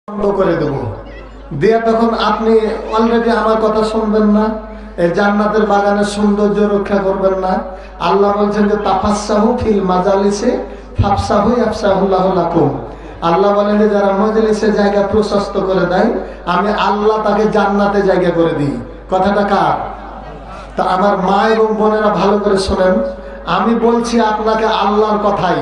বন্ধ করে দেব দিয়ে তখন আপনি অলরেডি আমার কথা শুনবেন না, এই জান্নাতের বাগানের সৌন্দর্য রক্ষা করবেন না। আল্লাহ বলছেন যে তাফাসসাহু ফিল মাজালিসে ফাফসাহু ইয়াফসাহুল্লাহু লাকুম। আল্লাহ বলেন যে যারা মজলিসে জায়গা প্রশস্ত করে দেয় আমি আল্লাহ তাকে জান্নাতে জায়গা করে দিই। কথাটা কার? তা আমার মা এবং বোনেরা ভালো করে শোনেন, আমি বলছি আপনাকে আল্লাহর কথাই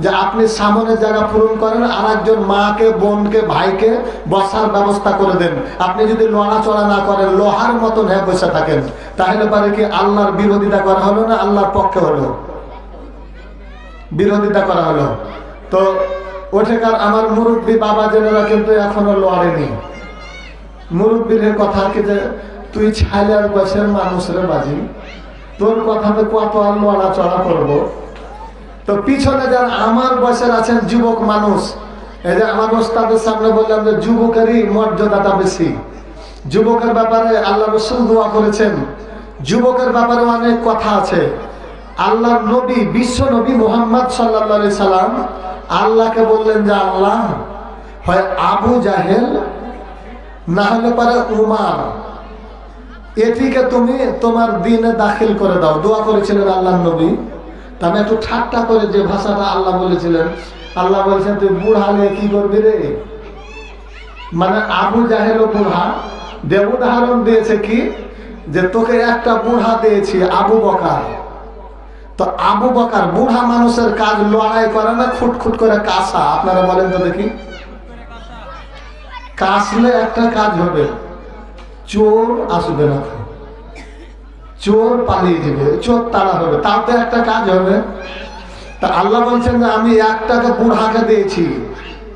যে আপনি সামনের জায়গা পূরণ করেন, আর একজন মাকে বোনকে ভাইকে বসার ব্যবস্থা করে দেন। আপনি যদি লড়াচড়া না করেন, লোহার মতন হয়ে বসে থাকেন, তাহলে পারে কি আল্লাহর বিরোধিতা করা হলো না আল্লাহর পক্ষে হলো? বিরোধিতা করা হলো। তো ওঠেকার আমার মুরব্বী বাবা জেনেরা কিন্তু এখনো লড়েনি। মুরব্বীর কথা কি যে তুই ছাইলার বয়সের মানুষের বাজি, তোর কথাতে কত আর লড়াচড়া করবো। তো পিছনে যারা আমার বয়সের আছেন যুবক মানুষ, এই যে আমার ওস্তাদের সামনে বললাম যে যুবকেরই মর্যাদাটা বেশি। যুবকের ব্যাপারে আল্লাহ রাসূল দোয়া করেছেন, যুবকের ব্যাপারে অনেক কথা আছে। আল্লাহর নবী বিশ্ব নবী মুহাম্মদ সাল্লাল্লাহু আলাইহি সাল্লাম আল্লাহকে বললেন যে আল্লাহ, হয় আবু জাহেল না হলে পারে উমার, এটিকে তুমি তোমার দ্বীনে দাখিল করে দাও। দোয়া করেছিলেন আল্লাহর নবী। আমি একটু ঠাট্টা করে যে ভাষাটা আল্লাহ বলেছিলেন, আল্লাহ বলেছেন তুই বুড়া নিয়ে কি করবি রে? মানে আবু জাহেল ও বুড়া দেব উদাহরণ দিয়েছে কি যে তোকে একটা বুড়া দিয়েছি আবু বকার। তো আবু বকার বুড়া মানুষের কাজ লড়াই করে না, খুটখুট করে কাশা। আপনারা বলেন তো দেখি, কাশলে একটা কাজ হবে, চোর আসবে না, চোর পালিয়ে যাবে, চোর তাড়া হবে, তাতে একটা কাজ হবে। তা আল্লাহ বলছেন যে আমি একটাকে বুড়াকে দিয়েছি,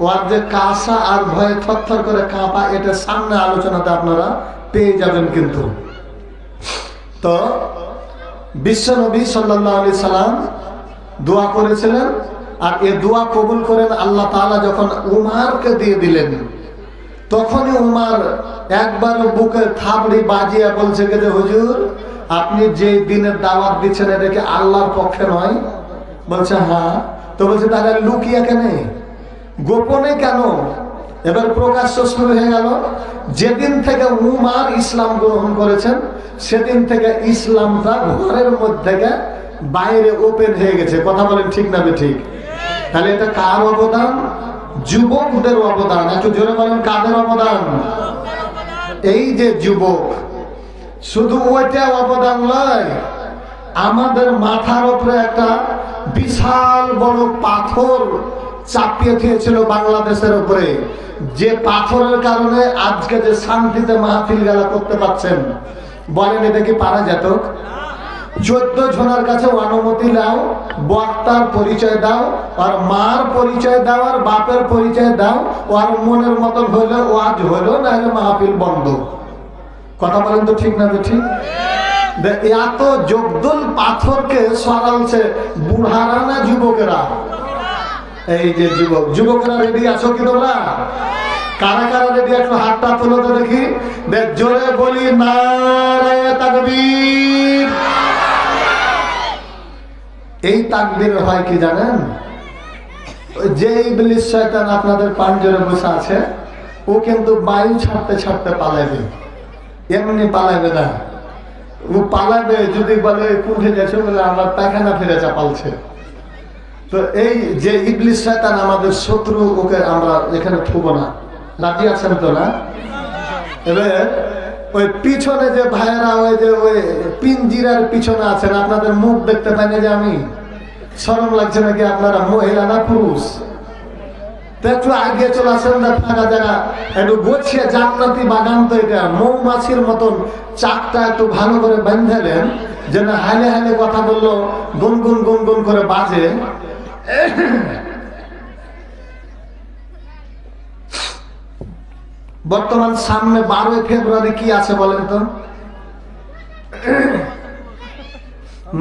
ওর যে কাঁসা আর ভয়ে থরথর করে কাঁপা, এটা সামনে আলোচনাতে আপনারা পেয়ে যাবেন। কিন্তু তো বিশ্ব নবী সাল্লাল্লাহু আলাইহি সাল্লাম দোয়া করেছিলেন, আর এই দোয়া কবুল করেন আল্লাহ তাআলা যখন উমারকে দিয়ে দিলেন, তখনই উমার একবার বুকে থাবড়ি বাজিয়ে বলছে যে হুজুর আপনি যে দিনের দাওয়াত দিচ্ছেন এটা কি আল্লাহর পক্ষে নয়? বলছে হ্যাঁ। তো বলছে তাহলে লুকিয়ে কেন, গোপনে কেন? এবার প্রকাশ্য শুরু হয়ে গেল। যেদিন থেকে উমার ইসলাম গ্রহণ করেছেন সেদিন থেকে ইসলামটা ঘরের মধ্যে বাইরে ওপেন হয়ে গেছে। কথা বলেন ঠিক না ঠিক? তাহলে এটা কার অবদান? যুবকদের অবদান। একটু জোরে বলেন কাদের অবদান? এই যে যুবক, শুধু ওইটা অবদান নয়, আমাদের মাথার উপরে একটা বিশাল বড় পাথর চাপিয়ে দিয়েছিল বাংলাদেশের উপরে, যে পাথরের কারণে আজকে যে শান্তিতে মাহফিল গেলা করতে পারছেন। বলেন এটা কি পারা যেত? 14 জনের কাছে অনুমতি নাও, বক্তার পরিচয় দাও, আর মার পরিচয় দাও, আর বাপের পরিচয় দাও, আর মনের মতন হইলে ওয়াজ হইলো, না হলে মাহফিল বন্ধ। কথা বলেন তো ঠিক না ঠিক? এত জগদল পাথরকে সরালছে বুড়ারা না যুবকেরা? এই যে যুবক, যুবকেরা রেডি আছো কি তোমরা? কারা কারা রেডি? একটু হাতটা তুলো তো দেখি, জোরে বলি নারে তাকবীর। এই তাকবীর হয় কি জানেন? যে ইবলিস শয়তান আপনাদের পাঞ্জরে বসে আছে, ও কিন্তু বায়ু ছাড়তে ছাড়তে পালাইবে, এমনি পালাইবে না। ও পালাবে যদি বলে কুঠে গেছে, বলে আমার পায়খানা ফিরে চাপালছে। তো এই যে ইবলিস শয়তান আমাদের শত্রু, ওকে আমরা এখানে ঠুকবো না। রাজি আছেন তো না? এবার ওই পিছনে যে ভাইয়েরা ওই যে ওই পিঞ্জিরার পিছনে আছেন, আপনাদের মুখ দেখতে পাই না যে আমি, শরম লাগছে নাকি? আপনারা মহিলা না পুরুষ? তো একটু আগে চলে আসেন না, ফাঁকা জায়গা একটু গোছিয়ে, জান্নাতি বাগান তো এটা, মৌমাছির মতন চাকটা একটু ভালো করে বাঁধালেন, যেন হালে হালে কথা বললো গুনগুন গুনগুন করে বাজে। বর্তমান সামনে 12 ফেব্রুয়ারি কি আছে বলেন তো?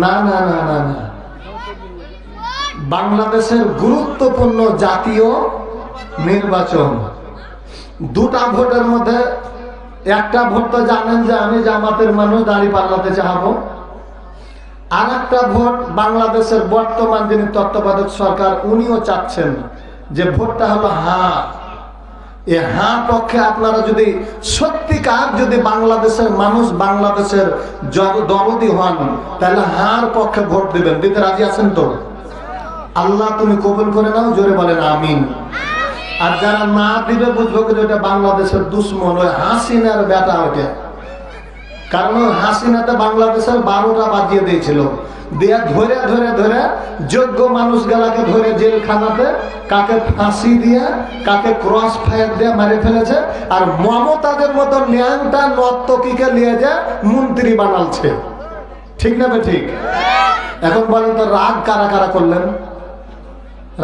না না না না না, বাংলাদেশের গুরুত্বপূর্ণ জাতীয় নির্বাচন। 2টা ভোটের মধ্যে একটা ভোট তো জানেন যে আমি জামাতের মানুষ, দাড়ি পাল্লাতে চাহাবো। আর একটা ভোট বাংলাদেশের বর্তমান যিনি তত্ত্বাবধায়ক সরকার, উনিও চাচ্ছেন যে ভোটটা হলো হ্যাঁ এ হ্যাঁ পক্ষে আপনারা যদি সত্যিকার যদি বাংলাদেশের মানুষ বাংলাদেশের দরদি হন, তাহলে হ্যাঁ পক্ষে ভোট দিবেন। দিতে রাজি আছেন তো? আল্লাহ তুমি কবুল করে নাও, জোরে বলেন আমিন। আর যারা না দিবে বুঝবো যে ওটা বাংলাদেশের দুশ্মন, ওই হাসিনার বেটা ওটা। কারণ ওই হাসিনাতে বাংলাদেশের 12টা বাজিয়ে দিয়েছিল, দিয়ে ধরে ধরে ধরে যোগ্য মানুষ গেলাকে ধরে জেলখানাতে কাকে ফাঁসি দিয়ে কাকে ক্রস ফায়ার দিয়ে মারে ফেলেছে। আর মমতাদের মতো ন্যাংটা নর্তকীকে নিয়ে যায় মন্ত্রী বানালছে। ঠিক না বে ঠিক? এখন বলেন তো রাগ কারা কারা করলেন?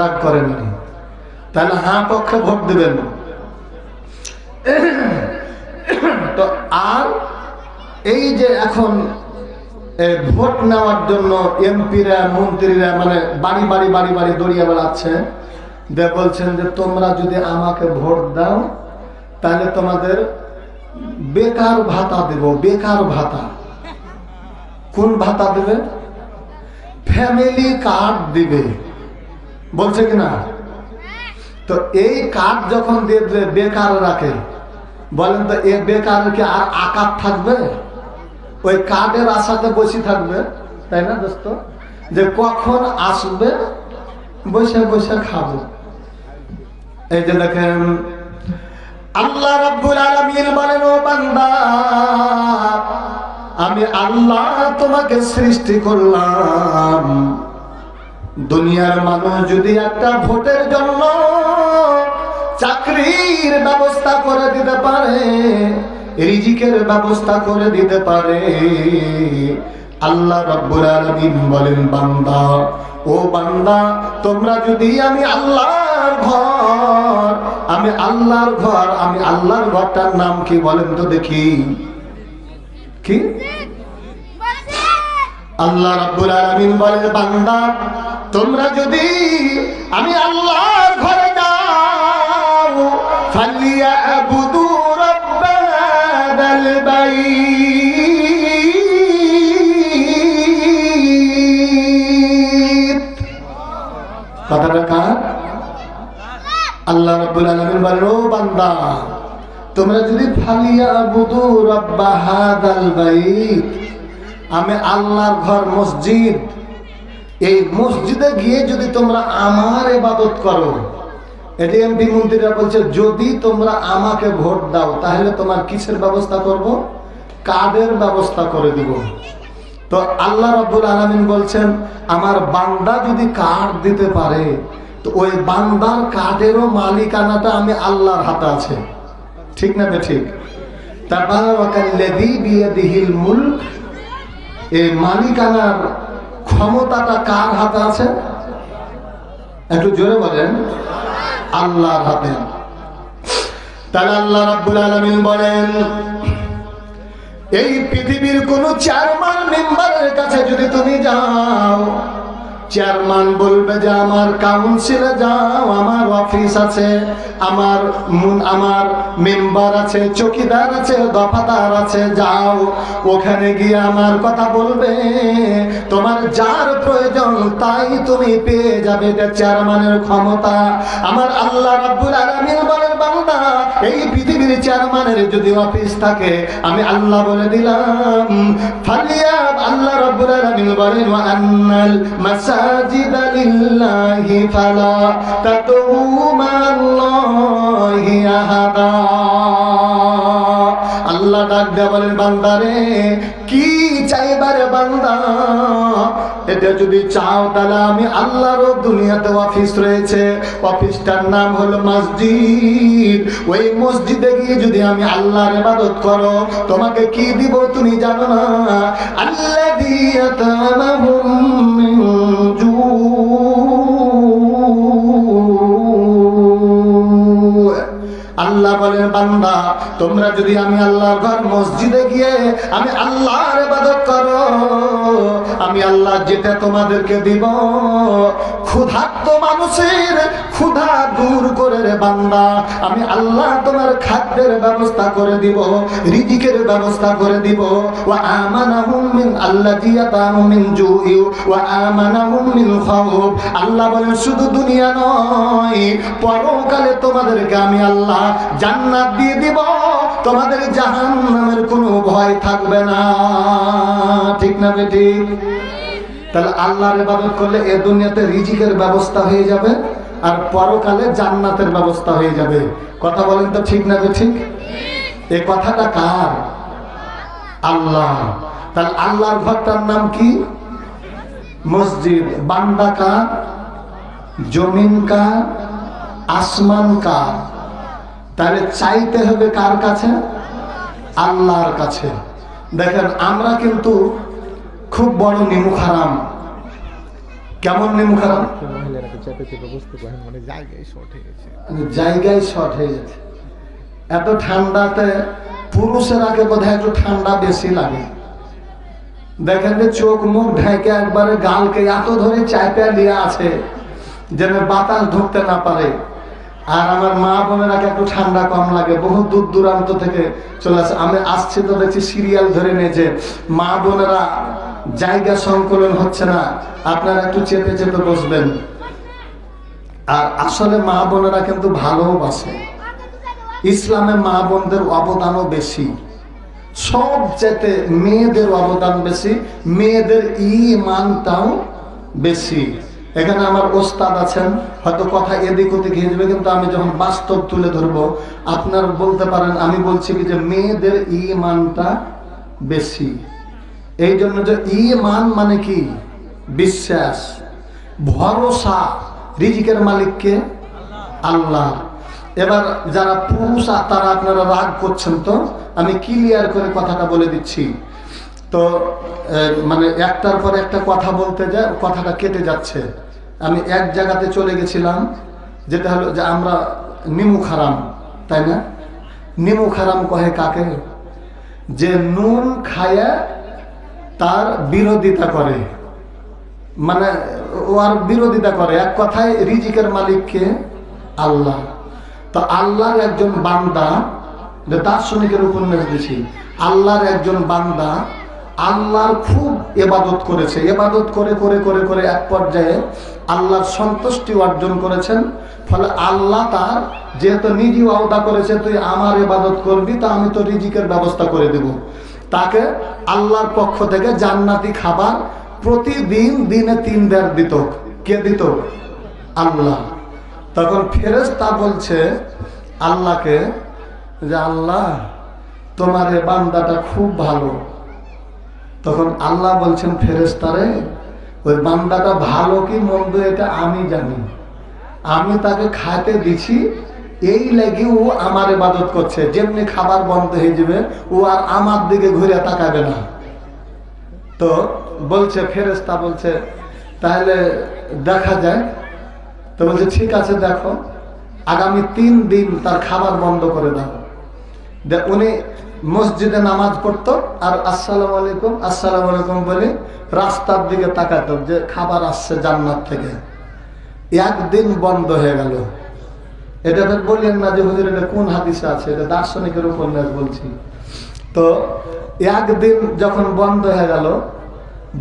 রাগ করেননি, তাহলে হ্যাঁ পক্ষে ভোট দিবেন। তো আর এই যে এখন ভোট নেওয়ার জন্য এমপিরা মন্ত্রীরা মানে বাড়ি বাড়ি বাড়ি বাড়ি দৌড়িয়ে বেড়াচ্ছে, যে বলছেন যে তোমরা যদি আমাকে ভোট দাও তাহলে তোমাদের বেকার ভাতা দেব। বেকার ভাতা কোন ভাতা দেবে? ফ্যামিলি কার্ড দিবে বলছে কিনা? তো এই কার্ড যখন দেবে বেকার রাখে, বলেন তো এ বেকার কি আর আকার থাকবে? ওই কার্ডের আশাতে বসে থাকবে, তাই না দোস্ত? যে কখন আসবে বসে বসে খাবো। এই যে দেখেন আল্লাহ রাব্বুল আলামিন বলেন, ও বান্দা আমি আল্লাহ তোমাকে সৃষ্টি করলাম। দুনিয়ার মানুষ যদি একটা ভোটের জন্য চাকরির ব্যবস্থা করে দিতে পারে, রিজিকের ব্যবস্থা করে দিতে পারে, আল্লাহ রাব্বুল আলামিন বলেন বান্দা, ও বান্দা তোমরা যদি আমি আল্লাহর ঘর, আমি আল্লাহর ঘর, আমি আল্লাহর ঘরটার নাম কি বলেন তো দেখি? কি? আল্লাহ রাব্বুল আলামিন বলেন বান্দা তোমরা যদি আমি আল্লাহর ঘরে যাও, ফালিয়াবুদু রাব্ব হাযাল বাইত। কথাটা কার? আল্লাহ রাব্বুল আলামিন বলেন, ও বান্দা তোমরা যদি ফালিয়াবুদু রাব্ব হাযাল বাইত, আমি আল্লাহর ঘর মসজিদ, এই মসজিদে গিয়ে যদি তোমরা আমার ইবাদত করো। এটি এমপি মন্ত্রীরা বলছে যদি তোমরা আমাকে ভোট দাও তাহলে তোমার কিসের ব্যবস্থা করব? কার্ডের ব্যবস্থা করে দিব। তো আল্লাহ রাব্বুল আলামিন বলছেন আমার বান্দা যদি কার্ড দিতে পারে তো ওই বান্দার কার্ডেরও মালিকানাটা আমি আল্লাহর হাতে আছে। ঠিক না ঠিক? তাবারাকাল্লাযী বিয়াদিহিল মুলক, এই মালিকানার ক্ষমতাটা কার হাতে আছে? একটু জোরে বলেন, আল্লাহর হাতে। তাহলে আল্লাহ রাব্বুল আলামিন বলেন এই পৃথিবীর কোন চেয়ারম্যান মেম্বারের কাছে যদি তুমি যাও, চেয়ারম্যান বলবে যে আমার কাউন্সিলে যাও, আমার অফিস আছে, আমার মেম্বার আছে, চৌকিদার আছে, দফাদার আছে, যাও ওখানে গিয়ে আমার কথা বলবে, তোমার যার প্রয়োজন তাই তুমি পেয়ে যাবে। এটা চেয়ারম্যানের ক্ষমতা। আমার আল্লাহ রাব্বুল আলামিন বলেন বান্দা এই পৃথিবীর চেয়ারম্যানের যদি অফিস থাকে আমি আল্লাহ বলে দিলাম ফালিয়া, আল্লাহ রাব্বুল আলামিন বলেন ওয়া আন্নাল মাসাজিদা লিল্লাহি ফালা তাদউ মা'আল্লাহি আহাদা। আল্লাহ ডাক দেয়া বলেন বান্দারে কি চাইবারে বান্দা, এটা যদি চাও তাহলে আমি আল্লাহরও দুনিয়াতে অফিস রয়েছে, অফিসটার নাম হলো মসজিদ। ওই মসজিদে গিয়ে যদি আমি আল্লাহর ইবাদত করো তোমাকে কি দিব তুমি জানো না? আল্লাযী আতামাহুম মিন জু। আল্লাহ বলেন বান্দা তোমরা যদি আমি আল্লাহর ঘর মসজিদে গিয়ে আমি আল্লাহর ইবাদত করো, আমি আল্লাহ যেটা তোমাদেরকে দিব ক্ষুধার্ত মানুষের ক্ষুধা দূর করে রে বান্দা, আমি আল্লাহ তোমার খাদ্যের ব্যবস্থা করে দিব, রিজিকের ব্যবস্থা করে দিব। ওয়া আমানাহুম মিন আল্লাযী আতাহুম মিন জুই ওয়া আমানাহুম মিন খাউফ। আল্লাহ বলেন শুধু দুনিয়া নয় পরকালে তোমাদেরকে আমি আল্লাহ জান্নাত দিয়ে দিব, তোমাদের জাহান্নামের কোনো ভয় থাকবে না। ঠিক না বেঠিক? তাহলে আল্লাহর ইবাদত করলে এ দুনিয়াতে রিজিকের ব্যবস্থা হয়ে যাবে, আর পরকালে জান্নাতের ব্যবস্থা হয়ে যাবে। কথা বলেন তো, ঠিক না বেঠিক? এই কথাটা কার? আল্লাহ। তাহলে আল্লাহর ঘরটার নাম কি? মসজিদ। বান্দা কার? জমিন কার? আসমান কার? তাহলে চাইতে হবে কার কাছে? আল্লাহর কাছে। দেখেন আমরা কিন্তু খুব বড় নিমুখারাম। কেমন নিমুখারাম? জায়গায় শর্ট হয়ে গেছে। এত ঠান্ডাতে পুরুষের আগে বোধহয় একটু ঠান্ডা বেশি লাগে। দেখেন যে চোখ মুখ ঢেকে একবারে গালকে এত ধরে চাপে নিয়ে আছে যেন বাতাস ঢুকতে না পারে। আর আমার মা বোনেরা একটু ঠান্ডা কম লাগে, বহু দূর দূরান্ত থেকে চলে আসে। আমি আসছি তো দেখছি সিরিয়াল ধরে নিয়েছে, মা বোনেরা জায়গা সংকলন হচ্ছে না, আপনারা একটু চেপে চেপে বসবেন। আর আসলে মা বোনেরা কিন্তু ভালোবাসে। ইসলামে মা বোনদের অবদানও বেশি, সব যেতে মেয়েদের অবদান বেশি, মেয়েদের ঈমানটাও বেশি। এখানে আমার ওস্তাদ আছেন, হয়তো কথা এদিক ওদিক হয়ে যাবে, কিন্তু আমি যখন বাস্তব তুলে ধরবো আপনারা বলতে পারেন আমি বলছি কি যে মেয়েদের ঈমানটা বেশি। এই জন্য যে ঈমান মানে কি? বিশ্বাস, ভরসা। রিজিকের মালিককে? আল্লাহ। এবার যারা পুরুষ তারা আপনারা রাগ করছেন, তো আমি ক্লিয়ার করে কথাটা বলে দিচ্ছি। তো মানে একটার পর একটা কথা বলতে যায়, কথাটা কেটে যাচ্ছে। আমি এক জায়গাতে চলে গেছিলাম, যেটা হলো যে আমরা নিমুখারাম, তাই না? নিমুখারাম কহে কাকে? যে নুন খায়া তার বিরোধিতা করে, মানে ও আর বিরোধিতা করে। এক কথায় রিজিকের মালিককে? আল্লাহ। তো আল্লাহর একজন বান্দা, দার্শনিকের উপন্যাস দিছি, আল্লাহর একজন বান্দা আল্লাহর খুব ইবাদত করেছে, ইবাদত করে করে করে করে এক পর্যায়ে আল্লাহর সন্তুষ্টি অর্জন করেছেন। ফলে আল্লাহ তার, যেহেতু নিজে ওয়াদা করেছে তুই আমার ইবাদত করবি, তা আমি তো রিজিকের ব্যবস্থা করে দেব, তাকে আল্লাহর পক্ষ থেকে জান্নাতি খাবার প্রতিদিন দিনে 3 বার দিত। কে দিত? আল্লাহ। তখন ফেরেশতা বলছে আল্লাহকে যে আল্লাহ তোমার এই বান্দাটা খুব ভালো। তখন আল্লাহ বলছেন ফেরেশতারে, ওই বান্দাটা ভালো কি মন্দ এটা আমি জানি, আমি তাকে খাইতে দিছি, এই লাগি ও আমার ইবাদত করছে। যেমনি খাবার বন্ধ হয়ে যাবে ও আর আমার দিকে ঘুরে তাকাবে না। তো বলছে ফেরেশতা বলছে তাহলে দেখা যায়। তো বলছে ঠিক আছে, দেখো আগামী 3 দিন তার খাবার বন্ধ করে দাও। উনি মসজিদে নামাজ পড়তো আর আসসালামু আলাইকুম আসসালামু আলাইকুম বলে রাস্তার দিকে তাকাতো যে খাবার আসছে জান্নাত থেকে। একদিন বন্ধ হয়ে গেল। এটা বললেন না যে হুজুর এটা কোন হাদিসে আছে, এটা দার্শনিকের উপন্যাস বলছি। তো একদিন যখন বন্ধ হয়ে গেল,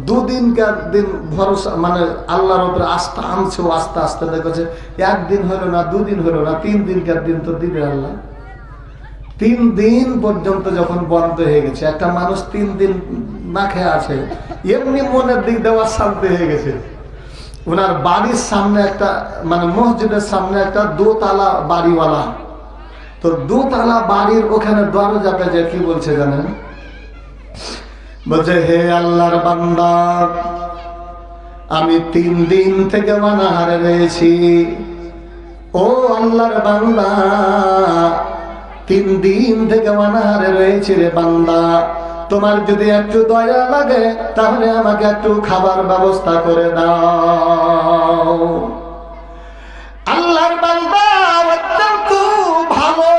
2 দিনকার দিন ভরসা, মানে আল্লাহর উপরে আস্থা আনছে, ও আস্তে আস্তে দেখেছে 1 দিন হলো না, 2 দিন হলো না, 3 দিনকার দিন তো দিবে আল্লাহ। 3 দিন পর্যন্ত যখন বন্ধ হয়ে গেছে, একটা মানুষ 3 দিন না খেয়ে আছে, এমনি মনের দিক দেওয়া শান্তি হয়ে গেছে। ওনার বাড়ির সামনে একটা, মানে মসজিদের সামনে একটা 2 তালা বাড়িওয়ালা, তো 2 তালা বাড়ির ওখানে দরজাতে যে কি বলছে জানেন? বলছে হে আল্লাহর বান্দা, আমি 3 দিন থেকে অনাহারে রয়েছি। ও আল্লাহর বান্দা, 3 দিন থেকে অনাহারে রয়েছি রে বান্দা, তোমার যদি একটু দয়া লাগে তাহলে আমাকে একটু খাবার ব্যবস্থা করে দাও। আল্লাহর বান্দা অত্যন্ত ভালো,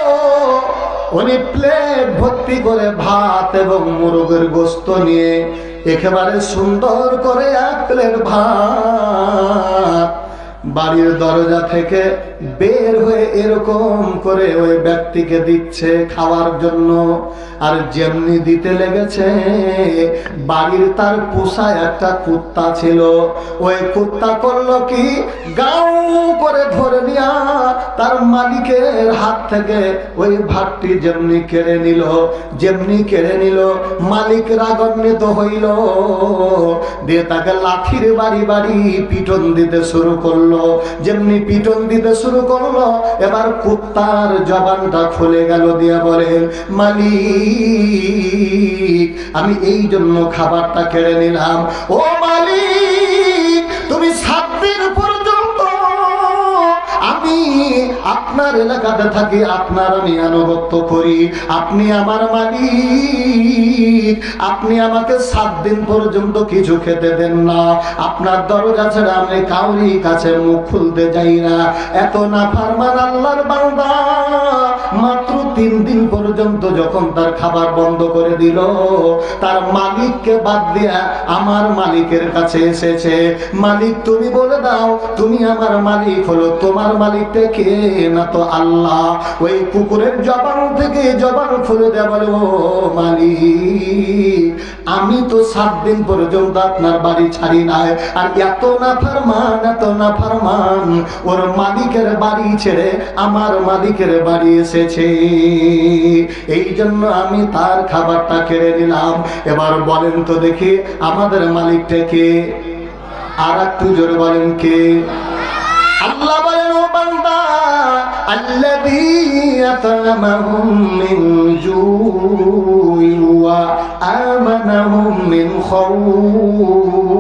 উনি প্লেট ভর্তি করে ভাত এবং মুরগের গোশত নিয়ে একেবারে সুন্দর করে 1 প্লেট ভাত বাড়ির দরজা থেকে বের হয়ে এরকম করে ওই ব্যক্তিকে দিচ্ছে খাওয়ার জন্য। আর যেমনি দিতে লেগেছে, বাড়ির তার পোষা একটা কুত্তা ছিল, ওই কুত্তা করলো কি, গাউ করে ধরে নিয়া তার মালিকের হাত থেকে ওই ভাতটি যেমনি কেড়ে নিল, যেমনি কেড়ে নিল, মালিক রাগান্বিত হইল, দিয়ে তাকে লাঠির বাড়ি বাড়ি পিটন দিতে শুরু করলো। যেমনি পিটন দিতে শুরু করলো, এবার কুত্তার জবানটা খুলে গেল, দিয়া বলে, মালিক আমি এই জন্য খাবারটা কেড়ে নিলাম। ও মালিক, তুমি 7 দিন পর্যন্ত আমি আপনার এলাকাতে থাকি, আপনার আমি আনুগত্য করি, আপনি আমার মালিক, আপনি আমাকে 7 দিন পর্যন্ত কিছু খেতে দেন না, আপনার দরজা ছাড়া আমি কাউরি কাছে মুখ খুলতে যাই না। এত নাফরমান আল্লাহর বান্দা মাত্র 3 দিন পর্যন্ত যখন তার খাবার বন্ধ করে দিল, তার মালিককে বাদ দিয়া আমার মালিকের কাছে এসেছে। মালিক তুমি বলে দাও, তুমি আমার মালিক হলো, তোমার মালিকটা কে? না তো আল্লাহ। ওই কুকুরের জবান থেকে জবান খুলে দেয়া বলে, ও মালিক আমি তো 7 দিন পর্যন্ত আপনার বাড়ি ছাড়ি নাই, আর এত নাফরমান, এত নাফরমান ওর মালিকের বাড়ি ছেড়ে আমার মালিকের বাড়ি এসেছে, এই জন্য আমি তার খাবারটা কেড়ে নিলাম। এবার বলেন তো দেখি আমাদের মালিকটা কে? আর একটু জোরে বলেন কে? আল্লাহ বলেন, ও বান্দা, আল্লাযী আত'আমাহুম মিন জু'ইন ওয়া আমানাহুম মিন খাউফ।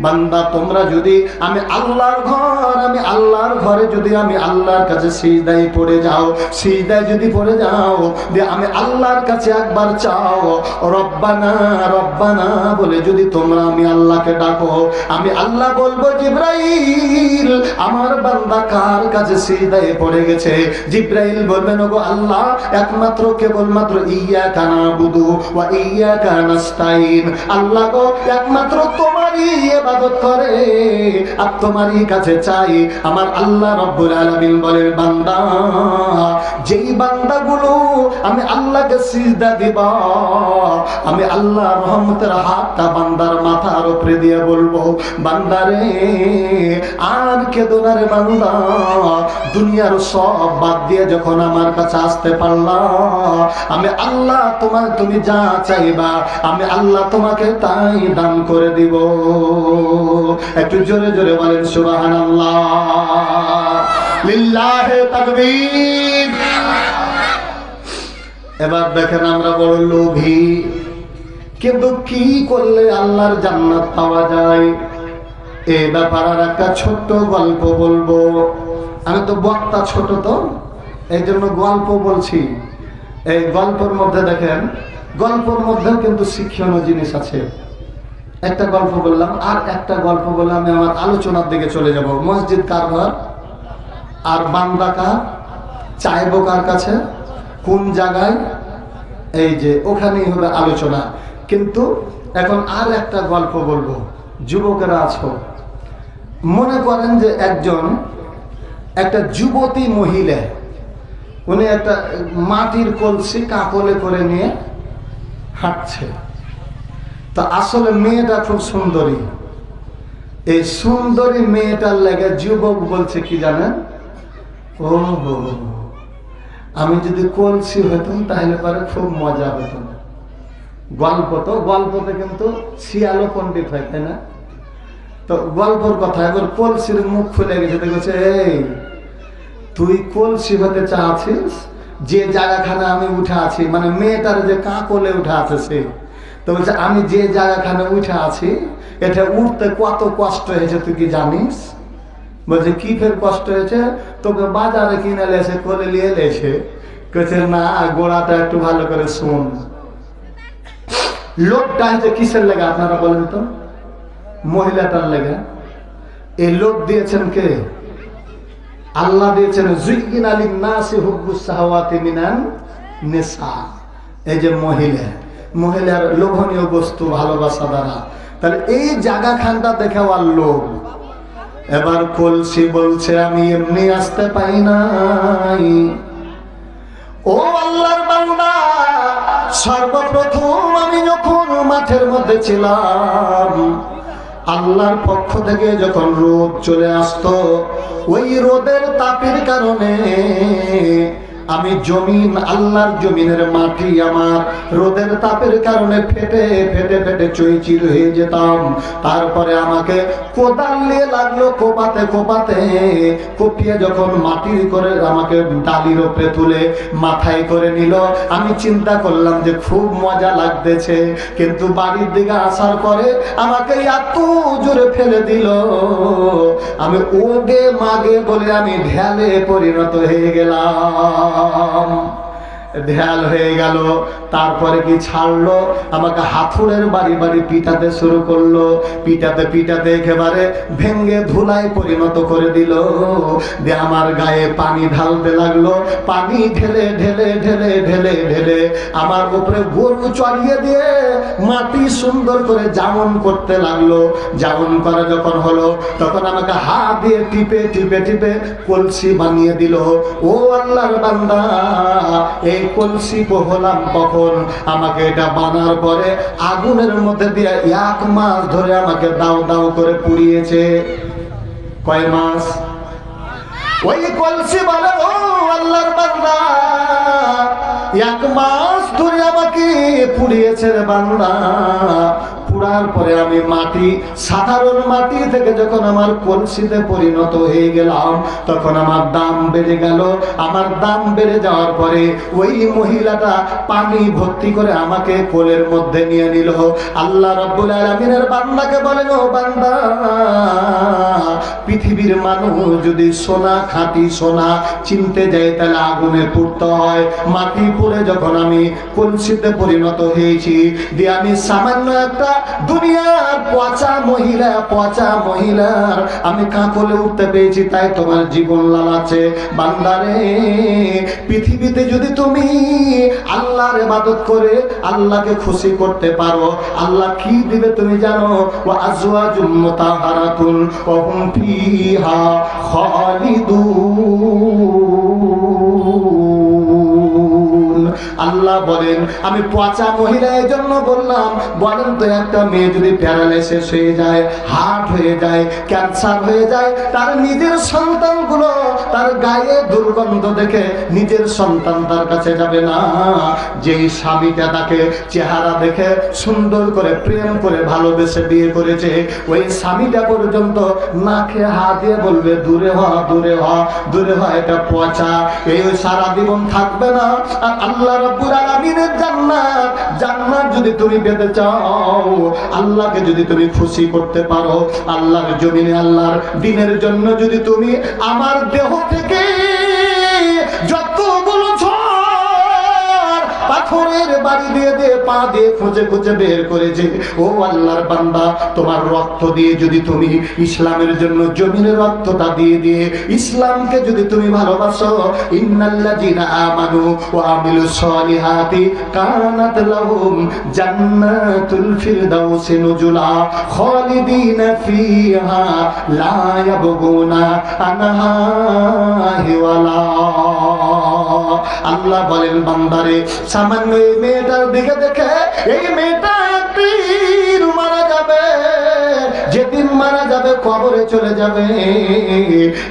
বান্দা তোমরা যদি আমি আল্লাহর ঘরে যদি আমি আল্লাহর কাছে সিজদায় পড়ে যাও, সিজদায় যদি পড়ে যাও, দিয়ে আমি আল্লাহর কাছে একবার চাও, রব্বানা রব্বানা বলে যদি তোমরা আমি আল্লাহকে ডাকো, আমি আল্লাহ বলবো, জিবরাইল আমার বান্দা কার কাছে সিজদায় পড়ে গেছে? জিবরাইল বলবেন, ওগো আল্লাহ, একমাত্র কেবলমাত্র ইয়্যাকা না'বুদু ওয়া ইয়্যাকা নাস্তাইন, আল্লাহ গো একমাত্র তোমারই ইবাদত করে আর তোমারই কাছে চাই। আমার আল্লাহ রব্বুল আলামিন বলেন, বান্দা, যেই বান্দাগুলো আমি আল্লাহকে সিজদা দিবা, আমি আল্লাহ রহমতের হাতটা বান্দার মাথার উপরে দিয়ে বলবো, বান্দারে আর কেঁদো না রে বান্দা, দুনিয়ার সব বাদ দিয়ে যখন আমার কাছে আসতে পারলা, আমি আল্লাহ তুমি যা চাইবা আমি আল্লাহ তোমাকে তাই দান করে দিব। একটু জোরে জোরে বলেন সুবহানাল্লাহ, লিল্লাহি তাকবীর। এবার দেখেন আমরা বড় লোভী, কিন্তু কি করলে আল্লাহর জান্নাত পাওয়া যায়, এই ব্যাপারে আর একটা ছোট্ট গল্প বলবো। আমি তো বক্তা ছোট, তো এই জন্য গল্প বলছি। এই গল্পের মধ্যে দেখেন, গল্পের মধ্যেও কিন্তু শিক্ষণীয় জিনিস আছে। একটা গল্প বললাম, আর একটা গল্প বলে আমি আমার আলোচনার দিকে চলে যাব। মসজিদ কার ঘর? আর বান্দা কার? চাইবো কার কাছে? কোন জায়গায়? এই যে ওখানেই হবে আলোচনা। কিন্তু এখন আর একটা গল্প বলবো। যুবকেরা আছো, মনে করেন যে একটা যুবতী মহিলা, উনি একটা মাটির কলসি কাকলে করে নিয়ে হাঁটছে। তা আসলে মেয়েটা খুব সুন্দরী। এই সুন্দরী মেয়েটার লেগে যুবক বলছে কি জানেন, ও আমি যদি কলসি হইতাম তাহলে পরে খুব মজা হতো। গল্পতে কিন্তু শিয়ালো পণ্ডিত হয়, তাই না? তো গল্পর কথা, এবার কলসির মুখ খুলে গেছে, দেখছে, এই তুই কলসি হতে চাচ্ছিস, যে জায়গাখানে আমি উঠে আছি, মানে মেয়েটার যে কাকলে উঠে আছে সে, তো বলছে আমি যে জায়গাখানে উঠে আছি এটা উঠতে কত কষ্ট হয়েছে তুই কি জানিস? বলছে কি ফের কষ্ট হয়েছে? তোকে বাজারে কিনে লেছে, করে নিয়ে লেছে। কেছে না, গোড়াটা একটু ভালো করে শুন। লোকটা হচ্ছে কিসের লেগে আপনারা বলেন তো? মহিলাটার লেগে। এই লোক দিয়েছেন কে? আল্লাহ দিয়েছেন। যুইয়িনা লিন-নাসি হুব্বুস শাহাওয়াতি মিনান নিসা। এই যে মহিলার লোভনীয় বস্তু ভালোবাসা দ্বারা, তাহলে এই জায়গাখানটা দেখে আর লোভ। এবার কলসি বলছে আমি এমনি আসতে পাই নাই। ও আল্লাহর বান্দা, সর্বপ্রথম আমি যখন মাঠের মধ্যে ছিলাম, আল্লাহর পক্ষ থেকে যখন রোদ চলে আসতো, ওই রোদের তাপের কারণে আমি জমিন, আল্লাহর জমিনের মাটি আমার রোদের তাপের কারণে ফেটে ফেটে ফেটে চৈচির হয়ে যেতাম। তারপরে আমাকে কোদাল নিয়ে লাগলো কোপাতে কোপাতে, কোপিয়ে যখন মাটির করে আমাকে ডালির ওপরে তুলে মাথায় করে নিল, আমি চিন্তা করলাম যে খুব মজা লাগতেছে, কিন্তু বাড়ির দিকে আসার পরে আমাকে এত জোরে ফেলে দিল, আমি ওগে মাগে বলে আমি ঢেলে পরিণত হয়ে গেলাম, ঢেল হয়ে গেল। তারপরে কি ছাড়লো, আমাকে হাতুড়ের বাড়ি বাড়ি পিটাতে শুরু করলো, পিটাতে পিটাতে একেবারে ভেঙ্গে ধুলায় পরিণত করে দিল, দিয়ে আমার গায়ে পানি ঢালতে লাগলো, পানি ঢেলে ঢেলে ঢেলে ঢেলে ঢেলে আমার উপরে গরু চড়িয়ে দিয়ে মাটি সুন্দর করে জামন করতে লাগলো। জামন করা যখন হলো, তখন আমাকে হাত দিয়ে টিপে টিপে টিপে কলসি বানিয়ে দিল। ও আল্লাহর বান্দা, এই কলসি হলাম কখন? আমাকে এটা বানার পরে আগুনের মধ্যে দিয়ে 1 মাস ধরে আমাকে দাও দাও করে পুড়িয়েছে। কয় মাস? ওই কলসি বলে ও আল্লাহর বান্দা, 1 মাস ধরে আমাকে পুড়িয়েছে রে বান্দা। পুড়ার পরে আমি মাটি, সাধারণ মাটি থেকে যখন আমার কলসিতে পরিণত হয়ে গেলাম, তখন আমার দাম বেড়ে গেল। আমার দাম বেড়ে যাওয়ার পরে ওই মহিলাটা পানি ভর্তি করে আমাকে কোলের মধ্যে নিয়ে নিল। আল্লাহ রাব্বুল আলামিনের বান্দাকে বলেন, ও বান্দা, পৃথিবীর মানুষ যদি সোনা, খাঁটি সোনা চিনতে যায় তাহলে আগুনে পুড়তে হয়। মাটি পুড়ে যখন আমি কলসিতে পরিণত হয়েছি, দিয়ে আমি সামান্য একটা দুনিয়ার পচা মহিলার আমি কাঁকলে উঠতে পেয়েছি, তাই তোমার জীবন লালাচ্ছে। বান্দারে, পৃথিবীতে যদি তুমি আল্লাহর ইবাদত করে আল্লাহকে খুশি করতে পারো, আল্লাহ কি দিবে তুমি জানো? ওয়া আজওয়াজুম মুতাহহারাতুন ওয়া হুম ফিহা খালিদুন। আল্লাহ বলেন, আমি পচা মহিলা এই জন্য বললাম, বলেন তো একটা মেয়ে যদি প্যারালাইসিস হয়ে যায়, হার্ট হয়ে যায়, ক্যান্সার হয়ে যায়, তার নিজের সন্তানগুলো তার গায়ে দুর্গন্ধ দেখে নিজের সন্তান তার কাছে যাবে না? যেই স্বামীটা তাকে চেহারা দেখে সুন্দর করে প্রেম করে ভালোবেসে বিয়ে করেছে, ওই স্বামীটা পর্যন্ত নাকে হাত দিয়ে বলবে দূরে হ, দূরে হ, দূরে হ, এটা পচা, এই সারা জীবন থাকবে না। আর আল্লাহ রাব্বুল আলামিনের জান্নাত, জান্নাত যদি তুমি পেতে চাও, আল্লাহকে যদি তুমি খুশি করতে পারো, আল্লাহর জমিনে আল্লাহর দ্বীনের জন্য যদি তুমি আমার দেহ থেকে যতগুলো পাথরের বাড়ি দিয়ে দিয়ে পা দিয়ে খুঁজে খুঁজে বের করেছে, ও আল্লাহর বান্দা, তোমার রক্ত দিয়ে যদি তুমি ইসলামের জন্য জমিনের রক্তটা দিয়ে দিয়ে ইসলামকে যদি তুমি ভালোবাসো, ইন্নাল্লাযীনা আমানু ওয়া আমিলুস সলিহাতি কানাত লাহুম জান্নাতুল ফিরদাউসি নুজুলা খালিদিনা ফিহা লা ইয়াবগুনা আনহা হিওয়ালা। আল্লাহ বলেন, বান্দারে, সামান্য এই মেয়েটার দিকে দেখে, এই মেয়েটা একদিন মারা যাবে, যেদিন মারা যাবে কবরে চলে যাবে,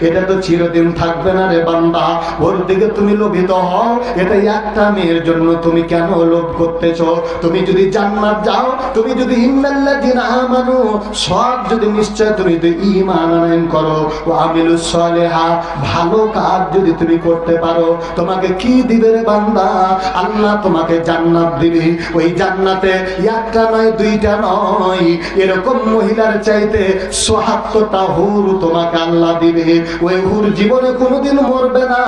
এটা তো চিরদিন থাকবে না রে বান্দা। ওর দিকে তুমি লোভিত হও, এটা একটা মেয়ের জন্য তুমি কেন লোভ করতেছো? তুমি যদি জান্নাত যাও, তুমি যদি ইন্নাল্লাযীনা আমানু, সব যদি নিশ্চয় তুমি যদি ঈমান আনয়ন করো, ওয়া আমিলুস সলিহাত, ভালো কাজ যদি তুমি করতে পারো, তোমাকে কি দিবে রে বান্দা? আল্লাহ তোমাকে জান্নাত দিবে। ওই জান্নাতে একটা নয়, দুইটা নয়, এরকম মহিলার চাইতে ৭৭টা হুর তোমাকে আল্লাহ দিবে। ওই হুর জীবনে কোনোদিন মরবে না,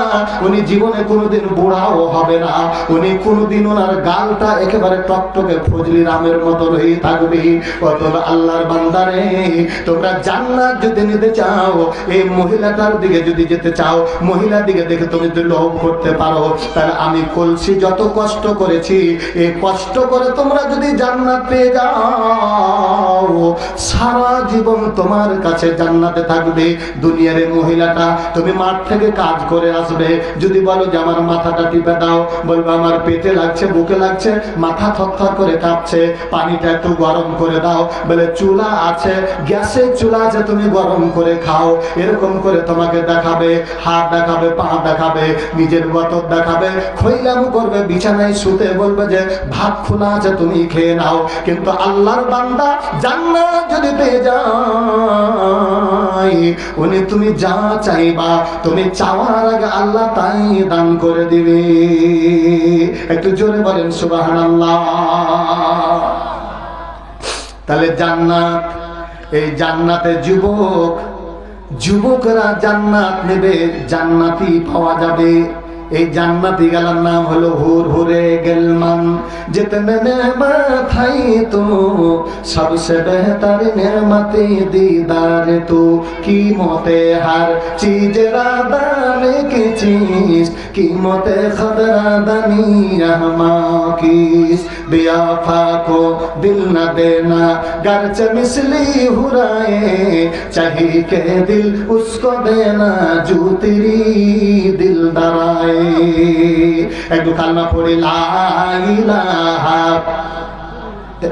উনি জীবনে কোনোদিন বুড়াও হবে না, উনি কোনোদিন ওনার গালটা একেবারে টকটকে ফজলি রামের মতো হয়ে থাকবে। অতএব আল্লাহর বান্দারে, তোমরা জান্নাত যদি নিতে চাও, এই মহিলাটার দিকে যদি যেতে চাও, মহিলার দিকে দেখে তুমি যদি লোভ করতে পারো, তাহলে আমি কলসি যত কষ্ট করেছি, এই কষ্ট করে তোমরা যদি জান্নাত পেয়ে যাও, সারা জীবন তোমার কাছে জান্নাতে থাকবে। দুনিয়ার এই মহিলাটা, তুমি মাঠ থেকে কাজ করে আসবে, যদি বলো যে আমার মাথাটা টিপে দাও, বলবে আমার পেটে লাগছে, বুকে লাগছে, মাথা থরথর করে কাঁপছে, পানিটা একটু গরম করে দাও, বলে চুলা আছে, গ্যাসের চুলা আছে, তুমি গরম করে খাও। এরকম করে তোমাকে দেখাবে, হাত দেখাবে, পা দেখাবে, নিজের গতর দেখাবে, খৈলামু করবে, বিছানায় শুতে বলবে যে ভাত খোলা আছে, তুমি খেয়ে নাও। কিন্তু আল্লাহর বান্দা জান্নাত যদি পেয়ে যায়, উনি তুমি যা চাইবা, তুমি চাওয়ার আগে আল্লাহ তাই দান করে দিবে। একটু জোরে বলেন সুবহানাল্লাহ। তাহলে জান্নাত, এই জান্নাতে যুবকরা জান্নাত নেবে, জান্নাতি পাওয়া যাবে। এই জান্নাতি গালার নাম হলো হুর হুরে গেলমান। जितने नेमत है तो सबसे बेहतर नेमत दीदार तो, कीमते हर चीज रादाने की चीज, कीमते खदरादानी रहमा किस, बियाफा को दिल न देना गर्चे मिसली हुराए, चाहिए के दिल उसको देना जो तेरी दिल दराए। একটু কালমা পড়ে লা ইলাহা,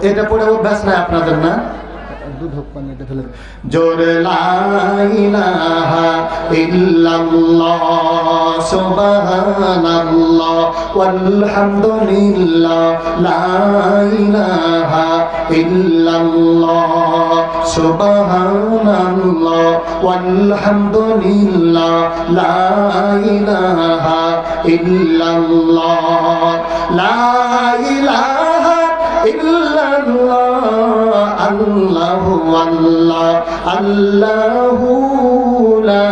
এটা পড়ে অভ্যাস নাই আপনাদের না? জোরে লা ইলাহা ইল্লাল্লাহ সুবহানাল্লাহ ওয়ালহামদুলিল্লাহ, লা ইলাহা ইল্লাল্লাহ সুবহানাল্লাহ ওয়ালহামদুলিল্লাহ, লা ইলাহা ইল্লাল্লাহ, লা ইলাহা ইল্লাল্লাহ, আল্লাহু আল্লাহ, আল্লাহু লা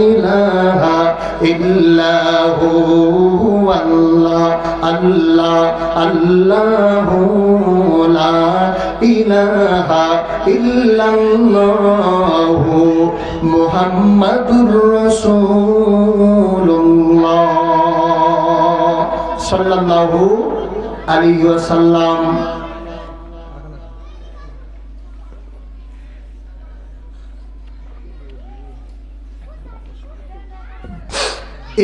ইলাহা ইল্লাহু, আল্লাহ আল্লাহ, আল্লাহু লা ইলাহা ইল্লাল্লাহু মুহাম্মাদুর রাসূলুল্লাহ সাল্লাল্লাহু আলাইহি ওয়াসাল্লাম।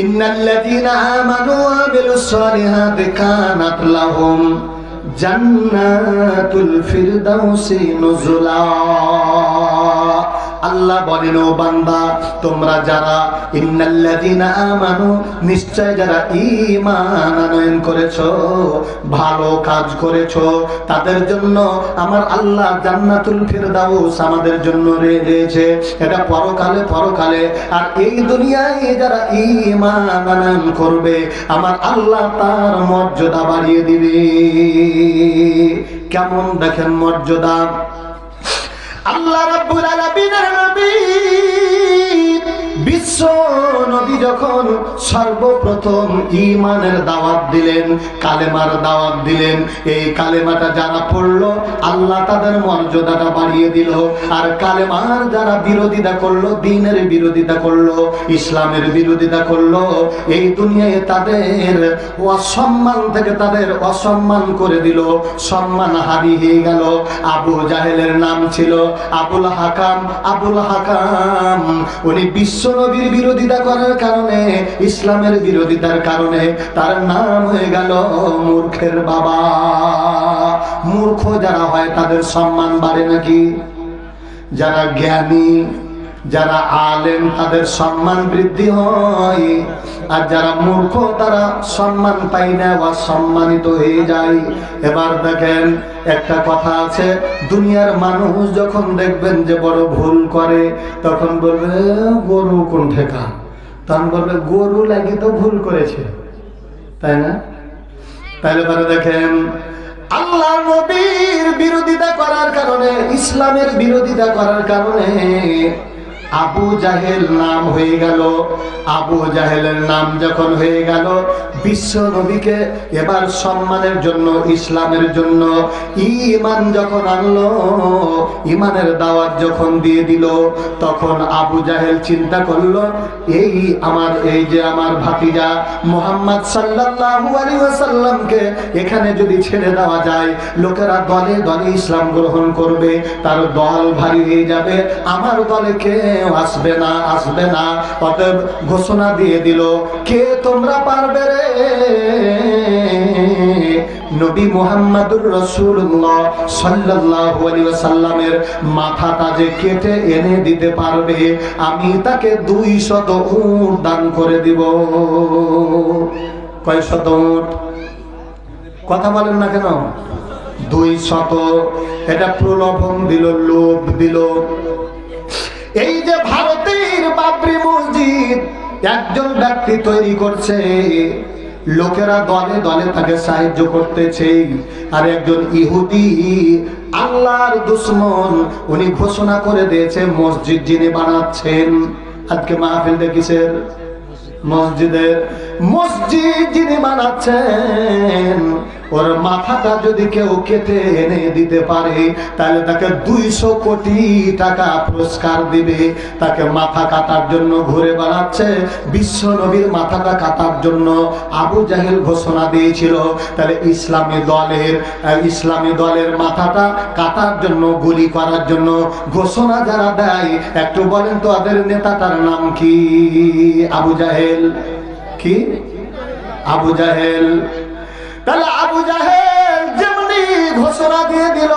ইন্নাল্লাযীনা আমানু ওয়া আমিলুস সালিহাতি কানাত লাহুম জান্নাতুল ফিরদাউসি নুজুলা। আল্লাহ বলেন, ও বান্দা তোমরা যারা ইন্নাল্লাযীনা আমানু, নিশ্চয় যারা ঈমান আনয়ন করেছো, ভালো কাজ করেছো, তাদের জন্য আমার আল্লাহ জান্নাতুল ফিরদাউস আমাদের জন্য রেখেছে। এটা পরকালে। আর এই দুনিয়ায় যারা ঈমান আনয়ন করবে, আমার আল্লাহ তার মর্যাদা বাড়িয়ে দিবে। কেমন দেখেন মর্যাদা। আল্লাহ রাব্বুল আলামিনের নবী, বিশ্ব নবী যখন সর্বপ্রথম ঈমানের দাওয়াত দিলেন, কালেমার দাওয়াত দিলেন, এই কালেমাটা যারা পড়লো আল্লাহ তাদের মর্যাদাটা বাড়িয়ে দিল। আর কালেমার যারা বিরোধিতা করলো, দ্বীনের বিরোধিতা করলো, ইসলামের বিরোধিতা করলো, এই দুনিয়ায় তাদের অসম্মান থেকে তাদের অসম্মান করে দিল, সম্মান হারিয়ে গেল। আবু জাহেলের নাম ছিল আবুল হাকাম। উনি বিশ্ব নবীর বিরোধিতা করার কারণে, ইসলামের বিরোধিতার কারণে তার নাম হয়ে গেল মূর্খের বাবা। মূর্খ যারা হয় তাদের সম্মান বাড়ে নাকি? যারা জ্ঞানী, যারা আলেম, তাদের সম্মান বৃদ্ধি হয়। আর যারা মূর্খ তারা সম্মান পায় না, অসম্মানিত হয়ে যায়। এবার দেখেন, একটা কথা আছে, দুনিয়ার মানুষ যখন দেখবেন যে বড় ভুল করে, তখন বলবে গরু কোন ঠেকা, তখন বলবে গরু লাগি তো ভুল করেছে, তাই না? তাহলে পরে দেখেন, আল্লাহ নবীর বিরোধিতা করার কারণে, ইসলামের বিরোধিতা করার কারণে আবু জাহেল নাম হয়ে গেল। আবু জাহেলের নাম যখন হয়ে গেল, বিশ্ব নবীকে এবার সম্মানের জন্য, ইসলামের জন্য ঈমান যখন আনলো, ঈমানের দাওয়াত যখন দিয়ে দিল, তখন আবু জাহেল চিন্তা করলো এই যে আমার ভাতিজা মুহাম্মদ সাল্লাল্লাহু আলাইহি ওয়াসাল্লামকে এখানে যদি ছেড়ে দেওয়া যায়, লোকেরা দলে দলে ইসলাম গ্রহণ করবে, তার দল ভারী হয়ে যাবে, আমার দলে কেউ আসবে না। অতএব ঘোষণা দিয়ে দিল, কে তোমরা পারবে রে নবী মুহাম্মদুর রাসূলুল্লাহ সাল্লাল্লাহু আলাইহি ওয়াসাল্লামের মাথাটা যে কেটে এনে দিতে পারবে, আমি তাকে 200 উট দান করে দিব। কয় শত উট? কথা বলেন না কেন? 200। এটা প্রলোভন দিল, লোভ দিল। এই যে ভারতের বাবরি মসজিদ একজন ব্যক্তি তৈরি করছে, লোকেরা দলে দলে তাকে সাহায্য করতেছে, আর একজন ইহুদি আল্লাহর দুশমন, উনি ঘোষণা করে দিয়েছে মসজিদ যিনি বানাচ্ছেন, আজকে মাহফিল দেখিছেন, মসজিদ যিনি বানাচ্ছেন, ওর মাথাটা যদি কেউ কেটে এনে দিতে পারে, তাহলে তাকে 200 কোটি টাকা পুরস্কার দিবে। তাকে মাথা কাটার জন্য ঘুরে বেড়াচ্ছে, বিশ্ব নবীর মাথাটা কাটার জন্য আবু জাহেল ঘোষণা দিয়েছিল। তাহলে ইসলামী দলের মাথাটা কাটার জন্য, গুলি করার জন্য ঘোষণা যারা দেয়, একটু বলেন তো ওদের নেতাটার নাম কি? আবু জাহেল। কি? আবু জাহেল। তাহলে আবু জাহেল যেমনি ঘোষণা দিয়ে দিল,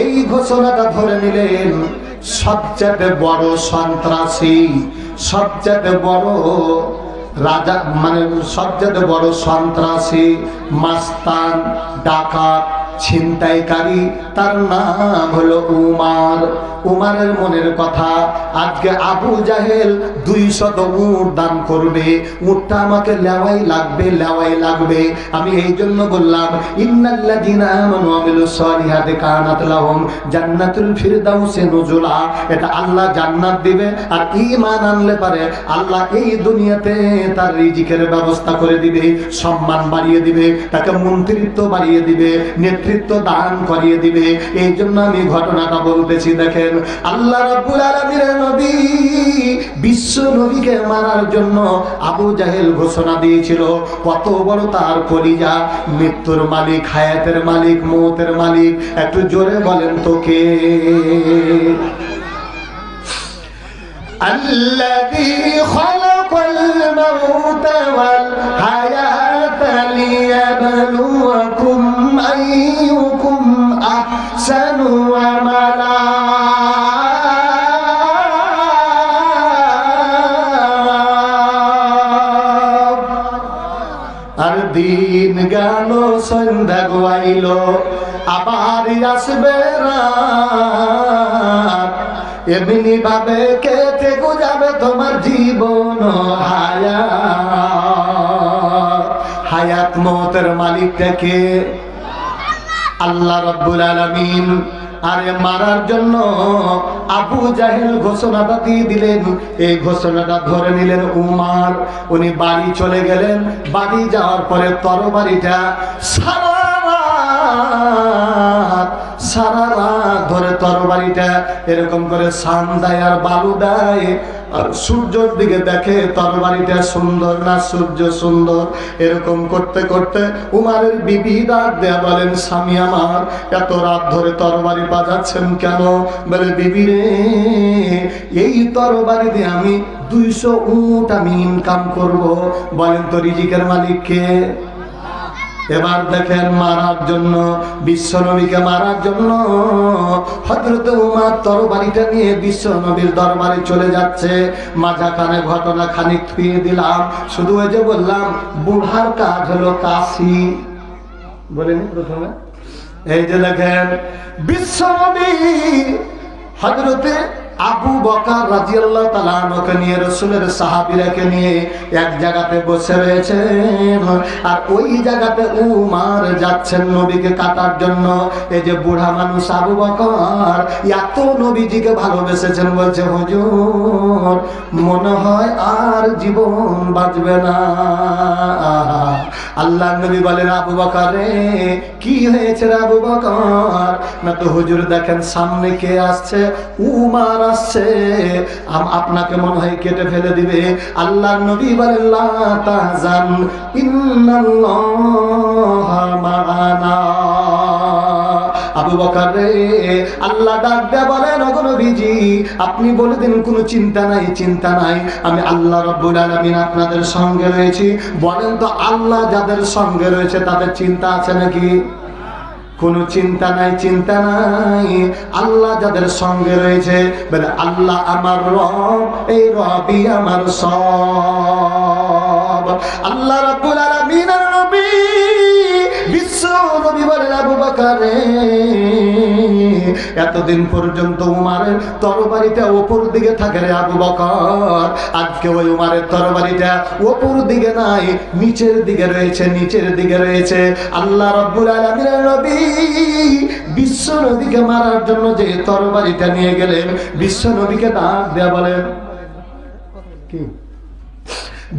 এই ঘোষণাটা ধরে নিলেন সবচেয়ে বড় সন্ত্রাসী, সবচেয়ে বড় রাজা, মানে সবচেয়ে বড় সন্ত্রাসী, মাস্তান, ডাকাত, ছিনতাইকারী, তার নাম হলো উমার। উমারের মনের কথা, আজকে আবু জাহেল 200 উট দান করবে, উটটা আমাকে লেওয়াই লাগবে। আমি এই জন্য বললাম, ইন্নাল্লাযীনা আমানু ওয়া আমিলুস সালিহাতি কানাত লাহুম জান্নাতুল ফিরদাউসি নুজুলা। এটা আল্লাহ জান্নাত দিবে, আর ঈমান আনলে পারে আল্লাহ এই দুনিয়াতে তার রিজিকের ব্যবস্থা করে দিবে, সম্মান বাড়িয়ে দিবে, তাকে মন্ত্রিত্ব বাড়িয়ে দিবে, নেতৃত্ব দান করিয়ে দিবে। এই জন্য আমি ঘটনাটা বলতেছি। দেখেন, আল্লাহ রাব্বুল আলামিনের নবী বিশ্ব নবীকে মারার জন্য আবু জাহেল ঘোষণা দিয়েছিল। কত বড় তার কলিজা! মৃত্যুর মালিক, হায়াতের মালিক, মৌতের মালিক, একটু জোরে বলেন তো কে? الذي خلق الموت والحياة ليبلوكم أيكم أحسن عملا। আর দিন গেল, সন্ধ্যা গাইল, আবার আসবে রাত, এমনি ভাবে কেটে যাবে তোমার জীবন। হায়াত মওতের মালিকটা কে? আল্লাহ রাব্বুল আলামিন। আরে মারার জন্য আবু জাহেল ঘোষণাটা দিয়ে দিলেন। এই ঘোষণাটা ধরে নিলেন উমার। উনি বাড়ি চলে গেলেন। বাড়ি যাওয়ার পরে তরবারিটা সারা রাত ধরে তরবারিটা এরকম করে সান দেয় আর বালু দেয়, আর সূর্যের দিকে দেখে তরবারিটা সুন্দর না সূর্য সুন্দর। এরকম করতে করতে উমারের বিবি ডাক দেয়া বলেন, স্বামী আমার, এত রাত ধরে তরবারি বাজাচ্ছেন কেন? বলে, বিবি রে, এই তরবারি দিয়ে আমি 200 উট আমি ইনকাম করব। বলেন তো রিজিকের মালিক কে? এবার দেখেন, মারার জন্য, বিশ্ব নবীকে মারার জন্য হযরত উমর তরবারিটা নিয়ে বিশ্ব নবীর দরবারে চলে যাচ্ছে। মাঝখানে ঘটনা খানিক থুয়ে দিলাম, শুধু ওই যে বললাম বুড়ার কাজ হলো কাশি, বলেনি প্রথমে? এই যে দেখেন, বিশ্ব নবী হযরতে আবু বকর রাদিয়াল্লাহু তাআলা আনহুকে নিয়ে, রাসূলের সাহাবীরাকে নিয়ে এক জায়গাতে বসে রয়েছেন। আর ওই জায়গাতে উমর যাচ্ছেন নবীকে কাটার জন্য। এই যে বুড়া মানুষ আবু বকর এত নবীজিকে ভালোবেসেছেন, বলছে হুজুর মনে হয় আর জীবন বাঁচবে না। আল্লাহ নবী বলেন, আবু বকর রে কি হয়েছে রে আবু বকর? না তো হুজুর দেখেন সামনে কে আসছে, উমর আসছে, আপনাকে মনে হয় কেটে ফেলে দিবে। আল্লাহ নবী বলেন, লা তাহজান ইন্নাল্লাহা মা'ানা। আবু বকর রে, আল্লাহ ডাক দেয়া বলেন, ওগো নবীজি আপনি বলে দিন কোনো চিন্তা নাই, চিন্তা নাই, আমি আল্লাহ রাব্বুল আলামিন আপনাদের সঙ্গে রয়েছি। বলেন তো আল্লাহ যাদের সঙ্গে রয়েছে তাদের চিন্তা আছে নাকি? কোনো চিন্তা নাই, চিন্তা নাই। আল্লাহ যাদের সঙ্গে রয়েছে, বলে আল্লাহ আমার রব, এই রবই আমার সব। আল্লাহ রাব্বুল আলামিনের নবী বিশ্ব নবী বলেন, আবু বকর রে এতদিন পর্যন্ত উমারের তরবারিটা উপর দিকে থাকে রে আবু বকর, আজকে ওই উমারের তরবারিটা উপর দিকে নাই, নিচের দিকে রয়েছে, নিচের দিকে রয়েছে। আল্লাহ রাব্বুল আলামিনের নবী বিশ্ব নবীকে মারার জন্য যে তরবারিটা নিয়ে গেলেন, বিশ্ব নবীকে ডাক দেয়া বলেন কি,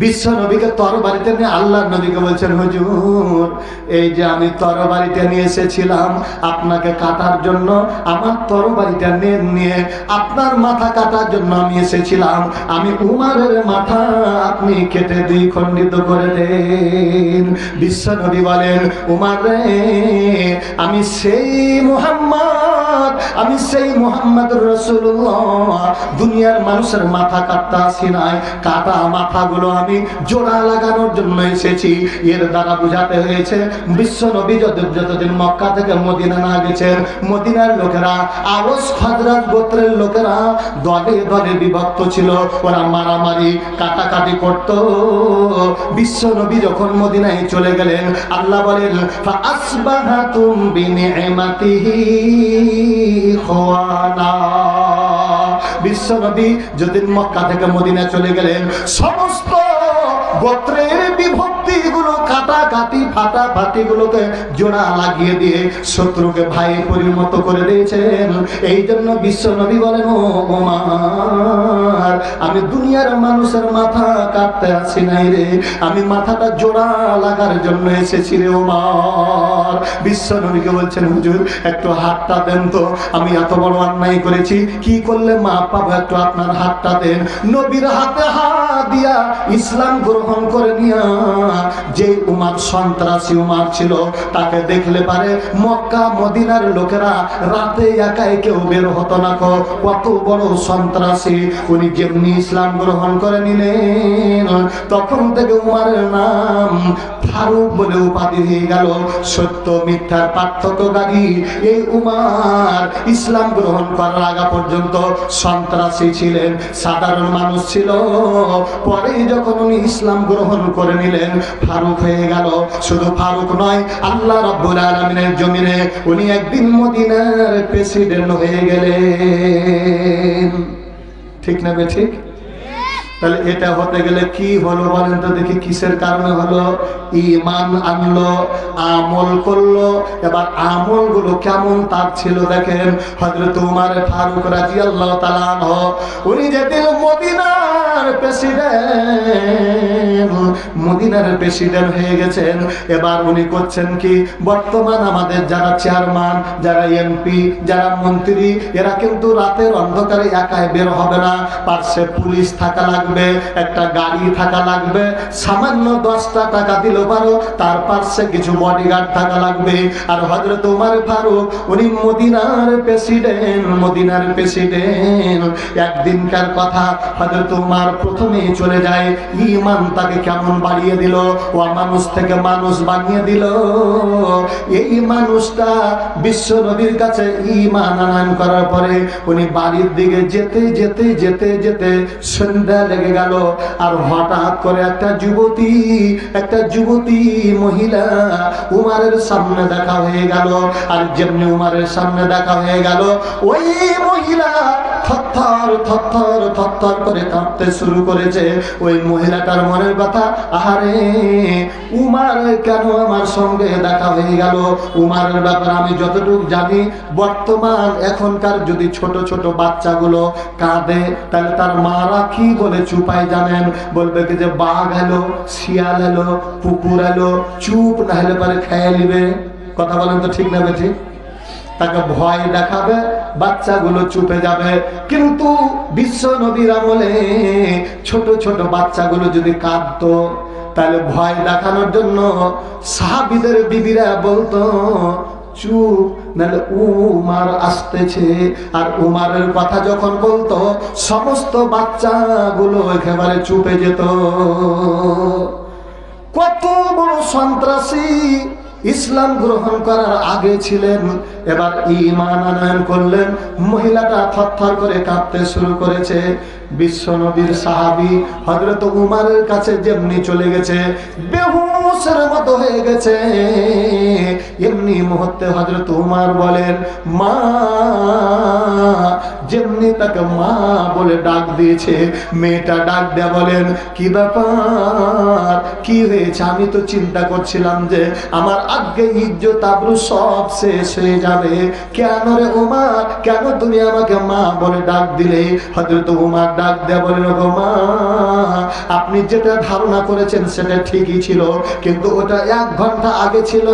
বিশ্ব নবীকে তরবারিতে নিয়ে আল্লাহ নবীকে বলছেন, হুজুর এই যে আমি তরবারিটা নিয়ে এসেছিলাম আপনাকে কাটার জন্য, আমার তরবারিটা নিয়ে আপনার মাথা কাটার জন্য আমি এসেছিলাম, আমি উমারের মাথা আপনি কেটে দুই খণ্ডিত করে দেন। বিশ্ব নবী বলেন, উমার রে আমি সেই মুহাম্মদ, আমি সেই মুহাম্মদুর রাসূলুল্লাহ, দুনিয়ার মানুষের মাথা কাটতে আসি নাই, কাটা মাথাগুলো আমি জোড়া লাগানোর জন্য এসেছি। এর দ্বারা বোঝাতে হয়েছে বিশ্ব নবী যতদিন মক্কা থেকে মদিনা না গেছেন, মদিনার লোকেরা আওস খাজরাজ গোত্রের লোকেরা দলে দলে বিভক্ত ছিল, ওরা মারামারি কাটাকাটি করত। বিশ্ব নবী যখন মদিনায় চলে গেলেন, আল্লাহ বলেন ফাআসবাহাতুম বিনি'মাতিহি ইখওয়ানা। বিশ্ব নবী যদিন মক্কা থেকে মদিনা চলে গেলেন, সমস্ত গোত্রের বিভক্তিগুলো কাটাকাটি ফাটাফাটি গুলোকে জোড়া লাগিয়ে দিয়ে শত্রুকে ভাই পরিণত করে দিয়েছেন। এই জন্য বিশ্ব নবী বলেন, ও ওমর আমি দুনিয়ার মানুষের মাথা কাটতে আসি নাই রে, আমি মাথাটা জোড়া লাগার জন্য এসেছি রে ওমর। বিশ্ব নবীকে বলছেন, হুজুর একটু হাতটা দেন তো, আমি এত বড় অন্যায় করেছি, কি করলে মাপ পাবো, একটু আপনার হাতটা দেন। নবীর হাতে হাত দিয়া ইসলাম গ্রহণ করে নিয়া যে উমার সন্ত্রাসী উমার ছিল, তাকে দেখলে পারে মক্কা মদিনার লোকেরা রাতে একাই কেউ বের হতো না, কত বড় সন্ত্রাসী। উনি যেমনি ইসলাম গ্রহণ করে নিলেন, তখন থেকে উমারের নাম ফারুক বলে উপাধি হয়ে গেল। সত্য মিথ্যার পার্থক্যকারী এই উমার ইসলাম গ্রহণ করার আগে পর্যন্ত সন্ত্রাসী ছিলেন, সাধারণ মানুষ ছিল। পরে যখন উনি ইসলাম গ্রহণ করে নিলেন, ফারুক হয়ে গেল। শুধু ফারুক নয়, আল্লাহ রাব্বুল আলামিনের জমিনে উনি একদিন মদিনার প্রেসিডেন্ট হয়ে গেলেন। ঠিক না বে ঠিক? তাহলে এটা হতে গেলে কি হলো বলেন তো দেখি, কিসের কারণে হলো? ঈমান আনলো, আমল করলো। এবার আমল গুলো কেমন তার ছিল দেখেন। হযরত উমর ফারুক রাদিয়াল্লাহু তাআলা আনহু উনি যেদিন মদিনার প্রেসিডেন্ট হয়ে গেছেন, এবার উনি করছেন কি, বর্তমান আমাদের যারা চেয়ারম্যান, যারা এমপি, যারা মন্ত্রী, এরা কিন্তু রাতের অন্ধকারে একাই বের হবে না, পাশে পুলিশ থাকা লাগবে, একটা গাড়ি থাকা লাগবে, সামান্য 10টা টাকা দিল পারো, তার পাশে কিছু বডিগার্ড থাকা লাগবে। আর হযরত উমর ফারুক উনি মদিনার প্রেসিডেন্ট। একদিনকার কথা, হযরত উমর প্রথমে চলে যায়, ঈমান তাকে কেমন বাড়িয়ে দিল, ও মানুষ থেকে মানুষ বানিয়ে দিল। এই মানুষটা বিশ্ব নবীর কাছে ঈমান আনয়ন করার পরে উনি বাড়ির দিকে যেতে যেতে যেতে যেতে সন্ধ্যা লেগে গেল। আর হঠাৎ করে একটা যুবতী মহিলা উমারের সামনে দেখা হয়ে গেল। আর যেমনি উমারের সামনে দেখা হয়ে গেল, ওই মহিলা থরথর থরথর থরথর করে কাঁপতে শুরু করেছে। ওই মহিলাটার মনের কথা, আহারে উমার কেন আমার সঙ্গে দেখা হয়ে গেল। উমারের ব্যাপারে আমি যতটুকু জানি, বর্তমান এখনকার যদি ছোট ছোট বাচ্চাগুলো কাঁদে, তাহলে তার মারা কি বলে চুপায় জানেন? বলবে কি যে বাঘ এলো, শিয়াল এলো, কুকুর এলো, চুপ না হলে পরে খেয়ে নিবে। কথা বলেন তো, ঠিক না বেঠিক? তাকে ভয় দেখাবে, বাচ্চাগুলো চুপে যাবে। কিন্তু বিশ্ব নবীর আমলে ছোট ছোট বাচ্চাগুলো যদি কাঁদতো, তাহলে ভয় দেখানোর জন্য সাহাবীদের বিবিরা বলতো চুপ, নাহলে উমার আসতেছে। আর উমারের কথা যখন বলতো, সমস্ত বাচ্চাগুলো একেবারে চুপে যেত। কত বড় সন্ত্রাসী ইসলাম গ্রহণ করার আগে ছিলেন, এবার ঈমান আনয়ন করলেন। মহিলাটা থরথর করে কাঁপতে শুরু করেছে। বিশ্ব নবীর সাহাবী হযরত উমারের কাছে যেমনি চলে গেছে, বেহুশের মতো হয়ে গেছে। এমনি মুহূর্তে হযরত উমার বলেন মা, যেমনি তাকে মা বলে ডাক দিয়েছে, মেয়েটা ডাক দেয়া বলেন কি ব্যাপার, কি হয়েছে? আমি তো চিন্তা করছিলাম যে আমার আগে ইজ্জত আবরু সব শেষ হয়ে যাবে। কেন রে উমার, কেন তুমি আমাকে মা বলে ডাক দিলে? হযরত উমার ডাক দেয়া বলেন ওগো মা, আপনি যেটা ধারণা করেছেন সেটা ঠিকই ছিল, কিন্তু ওটা 1 ঘন্টা আগে ছিল।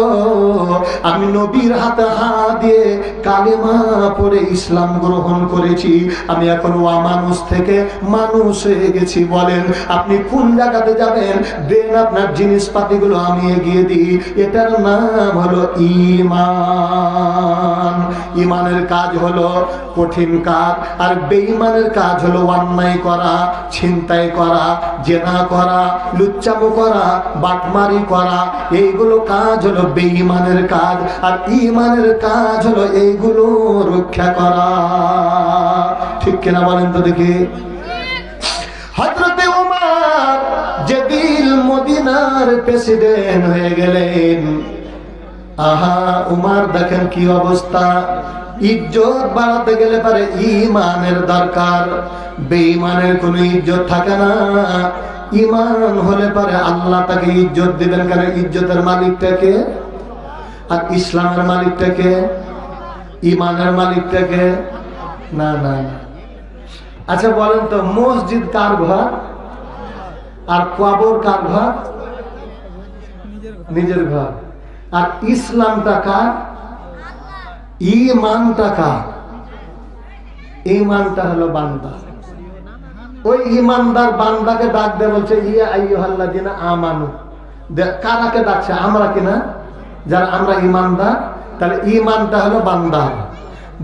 আমি নবীর হাতে হাত দিয়ে কালেমা পড়ে ইসলাম গ্রহণ করেছি। আমি এখন মানুষ থেকে মানুষ হয়ে গেছি। বলেন আপনি কোন জায়গাতে যাবেন? দেন আপনার জিনিসপাতিগুলো আমি এগিয়ে দিই। এটার নাম হলো ঈমান। ঈমানের কাজ হলো কঠিন কাজ, আর বেঈমানের কাজ হলো অন্যায় করা, ছিনতাই করা, জেনা করা, লুচ্চামো করা, বাটমারি করা। এইগুলো কাজ হলো বেঈমানের কাজ, আর ঈমানের কাজ হলো এইগুলো রক্ষা করা। ঠিক কিনা বলেন তো দেখি? হযরতে উমর যেদিন মদিনার প্রেসিডেন্ট হয়ে গেলেন, আহা উমর দেখেন কি অবস্থা। ইজ্জত বাড়াতে গেলে পারে ঈমানের দরকার, বেঈমানের কোনো ইজ্জত থাকে না। ঈমান হলে পারে আল্লাহ তাকে ইজ্জত দিবেন। কারণ ইজ্জতের মালিকটাকে, আর ইসলামের মালিকটাকে, ঈমানের মালিকটাকে না না না। আচ্ছা বলেন তো, মসজিদ কার ঘর আর কবর কার ঘর? নিজের ঘর। আর ইসলামটা কার? ঈমানটা কার? ঈমানটা হলো বান্দা। ওই ঈমানদার বান্দাকে ডাক দিয়ে বলছে ইয়া আইয়ুহাল্লাযিনা আমানু। কারাকে ডাকছে? আমরা কিনা, যারা আমরা ঈমানদার। তাহলে ঈমানটা হলো বান্দা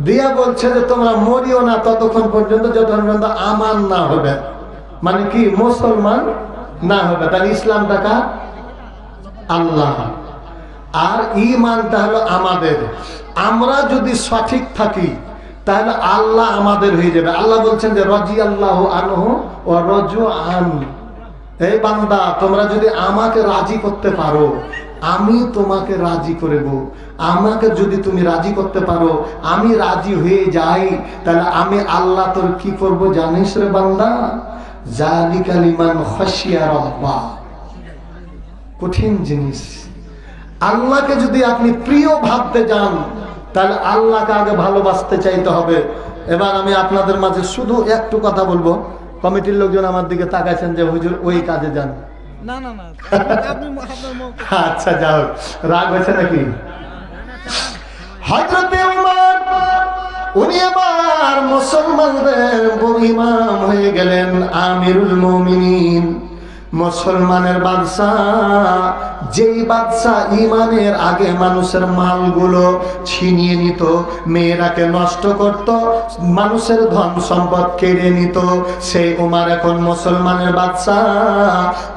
দিয়া বলছে যে তোমরা মরিও না ততক্ষণ পর্যন্ত যতক্ষণ পর্যন্ত আমান না হবে, মানে কি মুসলমান না হবে। তাহলে ইসলামটা কার? আল্লাহ। আর ঈমানটা হলো আমাদের। আমরা যদি সঠিক থাকি তাহলে আল্লাহ আমাদের হয়ে যাবে। আল্লাহ বলছেন যে রাদিয়াল্লাহু আনহু ওয়া রাজু আন। এই বান্দা, তোমরা যদি আমাকে রাজি করতে পারো, আমি তোমাকে রাজি করব। আমাকে যদি তুমি রাজি করতে পারো, আমি রাজি হয়ে যাই, তাহলে আমি আল্লাহ তোর কি করব জানিস রে বান্দা? যালিকা লিমান খাশিয়া রাব্বাহ। কঠিন জিনিস। আল্লাহকে যদি আপনি প্রিয় ভাবতে যান, তাহলে আল্লাহকে আগে ভালোবাসতে চাইতে হবে। এবার আমি আপনাদের মাঝে শুধু একটু কথা বলবো। কমিটির লোকজন আমার দিকে তাকাইছেন যে হুজুর ওই কাজে যান। না না না, আচ্ছা যাও, রাগ হয়েছে নাকি? হযরতে উমর উনি এবার মুসলমানদের ইমাম হয়ে গেলেন, আমিরুল মুমিনিন, মুসলমানের বাদশাহ। যেই বাদশাহ ঈমানের আগে মানুষের মালগুলো ছিনিয়ে নিত, মেয়েরাকে নষ্ট করত, মানুষের ধন সম্পদ কেড়ে নিত, সেই উমর এখন মুসলমানের বাদশাহ।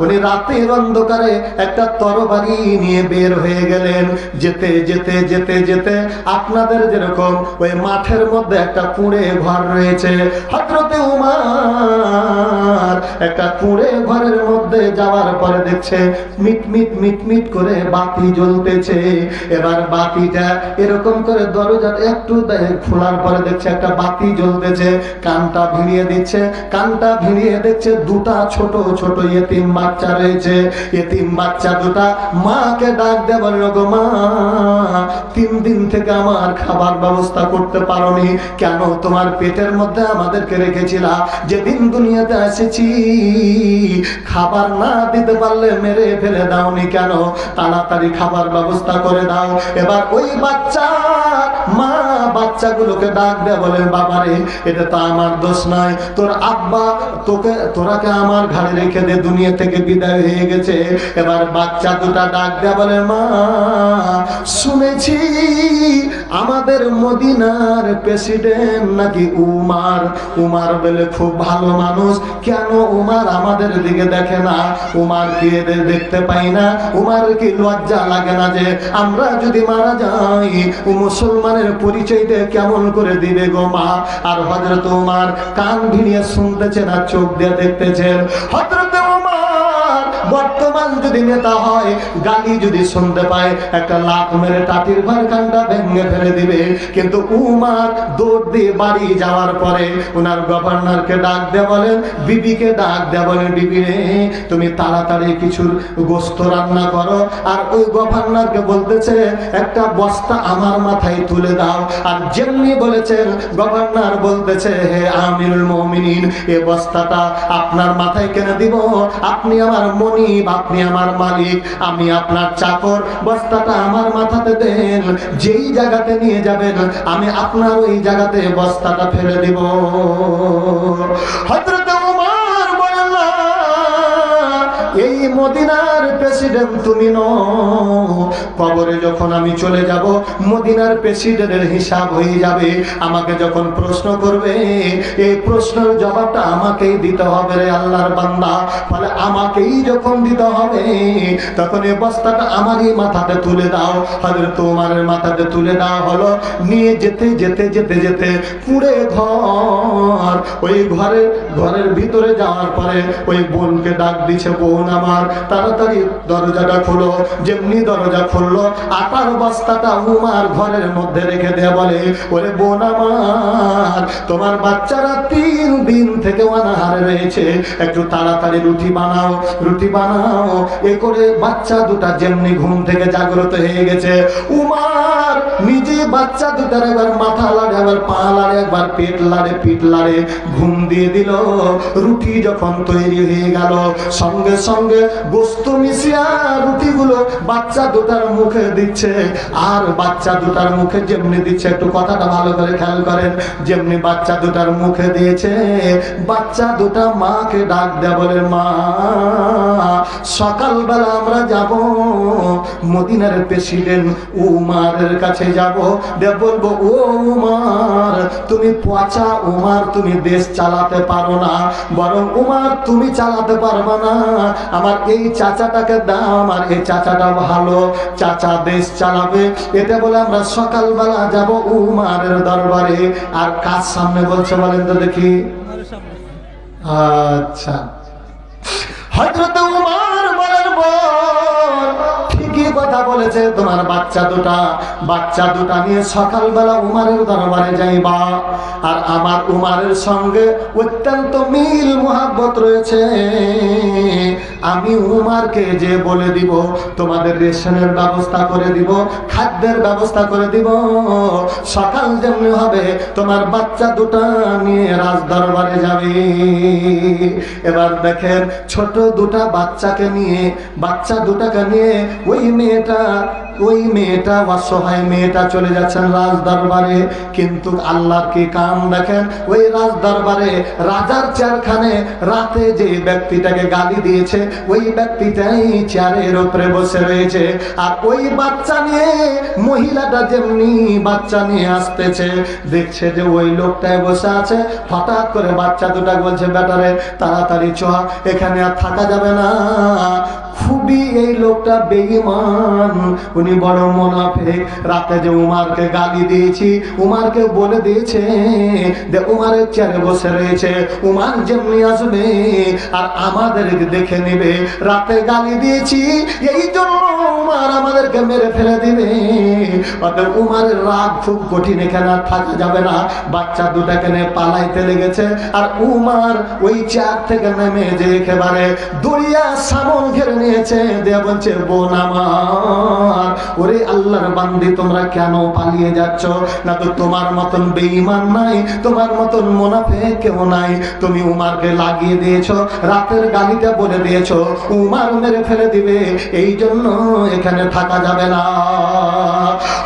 উনি রাতের অন্ধকারে একটা তরবারি নিয়ে বের হয়ে গেলেন। যেতে যেতে যেতে যেতে আপনাদের যেরকম ওই মাঠের মধ্যে একটা কুঁড়ে ঘর রয়েছে, হযরতে উমর একটা কুঁড়ে ঘরের মধ্যে মধ্যে যাওয়ার পরে দেখছে মিটমিট মিটমিট করে বাতি জ্বলতেছে। এবার বাতিটা এরকম করে দরজা একটু খোলার পরে দেখছে একটা বাতি জ্বলতেছে। কানটা ভিড়িয়ে দিচ্ছে, কানটা ভিড়িয়ে দেখছে দুটা ছোট ছোট ইয়েতিম বাচ্চা রয়েছে। ইয়েতিম বাচ্চা দুটা মাকে ডাক দিয়ে বলে, গো মা, 3 দিন থেকে আমার খাবার ব্যবস্থা করতে পারোনি কেন? তোমার পেটের মধ্যে আমাদেরকে রেখেছিলা, যেদিন দুনিয়াতে এসেছি খাবার না দিতে পারলে মেরে ফেলে দাওনি কেন? তাড়াতাড়ি খাবার ব্যবস্থা করে দাও। এবার ওই বাচ্চা মা বাচ্চাগুলোকে ডাক দেয়, বলেন বাবারে, এটা তো আমার দোষ নয়, তোর আব্বা তোরাকে আমার ঘাড়ে রেখে দে, দুনিয়া থেকে বিদায় হয়ে গেছে। এবার বাচ্চা দুটা ডাক দেয়, বলে মা, শুনেছি আমাদের মদিনার প্রেসিডেন্ট নাকি উমার বলে খুব ভালো মানুষ, কেন উমার আমাদের দিকে দেখে না? উমার কি এদের দেখতে পাই না? উমার কি লজ্জা লাগে না যে আমরা যদি মারা যাই ও মুসলমানের পরিচয়টা কেমন করে দিবে গো মা? আর হযরত উমার কান ভিড়িয়ে শুনতেছেন আর চোখ দিয়ে দেখতেছেন। হযরত উমার বর্তমান যদি নেতা হয়, গালি যদি শুনতে পায়, একটা লাত মেরে টাটির ঘর কানটা ভেঙে ফেলে দিবে। কিন্তু উমার দৌড় দিয়ে বাড়ি যাওয়ার পরে ওনার গভর্নরকে ডাক দিয়ে বলেন, বিবিকে ডাক দিয়ে বলেন, বিবি রে, তুমি তাড়াতাড়ি কিছু গোস্ত রান্না করো। আর ওই গভর্নরকে বলতেছে একটা বস্তা আমার মাথায় তুলে দাও। আর যেমনি বলেছেন গভর্নর বলতেছে, হে আমিরুল মুমিনিন, এই বস্তাটা আপনার মাথায় কেন দিব? আপনি আমার মনিব, আপনি আমার মালিক, আমি আপনার চাকর, বস্তাটা আমার মাথাতে দেন, যেই জায়গাতে নিয়ে যাবেন আমি আপনার ওই জায়গাতে বস্তাটা ফেলে দিব। হযরত ওমর বলেন, না, এই মদিনার প্রেসিডেন্ট তুমি নও। কবরে যখন আমি চলে যাব, মদিনার প্রেসিডেন্টের হিসাব হয়ে যাবে। আমাকে যখন প্রশ্ন করবে, এই প্রশ্নের জবাবটা আমাকেই দিতে হবে রে আল্লাহর বান্দা। ফলে আমাকেই যখন দিতে হবে, তখন এই বস্তাটা আমারই মাথাতে তুলে দাও। হযরত ওমরের মাথাতে তুলে দেওয়া হলো। নিয়ে যেতে যেতে যেতে যেতে পুরে ঘর, ওই ঘরের ভিতরে যাওয়ার পরে ওই বোনকে ডাক দিছে, বোন আমার, তাড়াতাড়ি দরজাটা খোলো। যেমনি দরজা খুললো, আটার বস্তাটা উমার ঘরের মধ্যে রেখে দেয়া বলে, ওরে বোন আমার, তোমার বাচ্চারা 3 দিন থেকে অনাহারে রয়েছে, একটু তাড়াতাড়ি রুটি বানাও। এ করে বাচ্চা দুটা যেমনি ঘুম থেকে জাগ্রত হয়ে গেছে, উমার নিজে বাচ্চা দুটার একবার মাথা লাড়ে, একবার পা লাড়ে, একবার পেট লাড়ে, পিঠ লাড়ে, ঘুম দিয়ে দিল। রুটি যখন তৈরি হয়ে গেল, সঙ্গে সঙ্গে গোস্ত মিশিয়া রুটিগুলো বাচ্চা দুটার মুখে দিচ্ছে। আর বাচ্চা দুটার মুখে যেমনি দিচ্ছে, একটু কথাটা ভালো করে খেয়াল করেন, যেমনি বাচ্চা দুটার মুখে দিয়েছে, বাচ্চা দুটা মাকে ডাক দেয়া বলে, মা, সকালবেলা আমরা যাব মদিনার প্রেসিডেন্ট উমারের কাছে যাব, দিয়ে বলবো, ও উমার, তুমি পচা উমার, তুমি দেশ চালাতে পারো না, বরং উমার তুমি চালাতে পারবা না, আমার এই চাচাটাকে দাও, আমার এই চাচাটা ভালো, চাচা দেশ চালাবে। এটা বলে আমরা সকালবেলা যাব উমারের দরবারে। আর কাজ সামনে বলছে বলেন তো দেখি? আচ্ছা, হযরত উমর বলেন, ঠিকই কথা বলেছে, তোমার বাচ্চা দুটা নিয়ে সকালবেলা উমারের দরবারে যাইবা। আর আমার উমারের সঙ্গে অত্যন্ত মিল মোহাব্বত রয়েছে। আমি উমারকে যে বলে দিব, তোমাদের রেশনের ব্যবস্থা করে দিব, খাদ্যের ব্যবস্থা করে দিব। সকাল যেমনি হবে তোমার বাচ্চা দুটা নিয়ে রাজ দরবারে যাবে। এবার দেখেন, ছোট দুটা বাচ্চাকে নিয়ে, বাচ্চা দুটাকে নিয়ে ওই মেয়েটা অসহায় মেয়েটা চলে যাচ্ছেন রাজ দরবারে। কিন্তু আল্লাহর কি কাম দেখেন, ওই রাজ দরবারে রাজার চেয়ারখানে রাতে যে ব্যক্তিটাকে গালি দিয়েছে, ওই ব্যক্তিটাই চেয়ারের উপরে বসে রয়েছে। আর ওই বাচ্চা নিয়ে মহিলাটা যেমনি বাচ্চা নিয়ে আসতেছে, দেখছে যে ওই লোকটাই বসে আছে। হঠাৎ করে বাচ্চা দুটা বলছে, বেটারে তাড়াতাড়ি চ, এখানে আর থাকা যাবে না, খুবই এই লোকটা বেঈমান, উনি বড় মুনাফিক। রাতে যে উমারকে গালি দিয়েছি, উমারকে বলে দিয়েছে যে উমারের চেয়ারে বসে রয়েছে, উমার যেমনি আসবে আর আমাদেরকে দেখে নেবে। রাতে গালি দিয়েছি এই জন্য উমার আমাদেরকে মেরে ফেলে দিবে। অতএব উমারের রাগ খুব কঠিন, এখানে আর থাকা যাবে না। বাচ্চা দুটাকে নিয়ে পালাইতে লেগেছে, আর উমার ওই চেয়ার থেকে নেমে যে একেবারে দড়িয়া সামন ঘিরে নিয়েছে, দিয়ে বলছে বোন আমার, ওরে আল্লাহর বান্দি তোমরা কেন পালিয়ে যাচ্ছ? না তো তোমার মতন বেঈমান নাই, তোমার মতন মুনাফিক কেউ নাই। তুমি উমারকে লাগিয়ে দিয়েছো, রাতের গালিটা বলে দিয়েছো উমার মেরে ফেলে দিবে, এই জন্য এখানে থাকা যাবে না।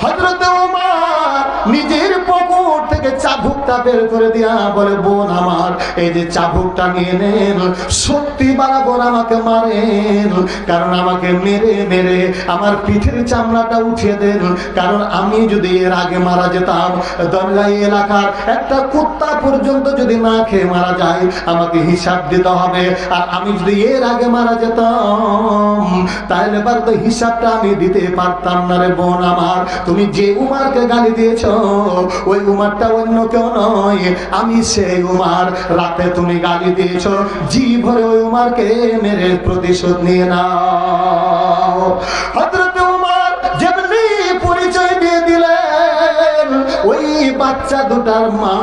হযরত উমার নিজের পকেট থেকে চাবুকটা বের করে দিয়া বলে বোন আমার, এই যে চাবুকটা নিয়ে নেন, সত্যি বরাবর আমাকে মারেন, কারণ আমাকে মেরে মেরে আমার পিঠের চামড়াটা উঠিয়ে দেন। কারণ আমি যদি এর আগে মারা যেতাম, দরগাই এলাকার একটা কুত্তা পর্যন্ত যদি না খেয়ে মারা যায় আমাকে হিসাব দিতে হবে। আর আমি যদি এর আগে মারা যেতাম তাহলে এবার তো হিসাবটা আমি দিতে পারতাম না। রে বোন আমার, তুমি যে উমারকে গালি দিয়েছ ওই উমারটা অন্য কেউ নয়, আমি সেই উমার। রাতে তুমি গালি দিয়েছ, জি ভরে ওই উমারকে মেরে প্রতিশোধ নিয়ে নাও। হযরত উমার যেমনি পরিচয় দিয়ে দিলেন, ওই বাচ্চা দুটার মা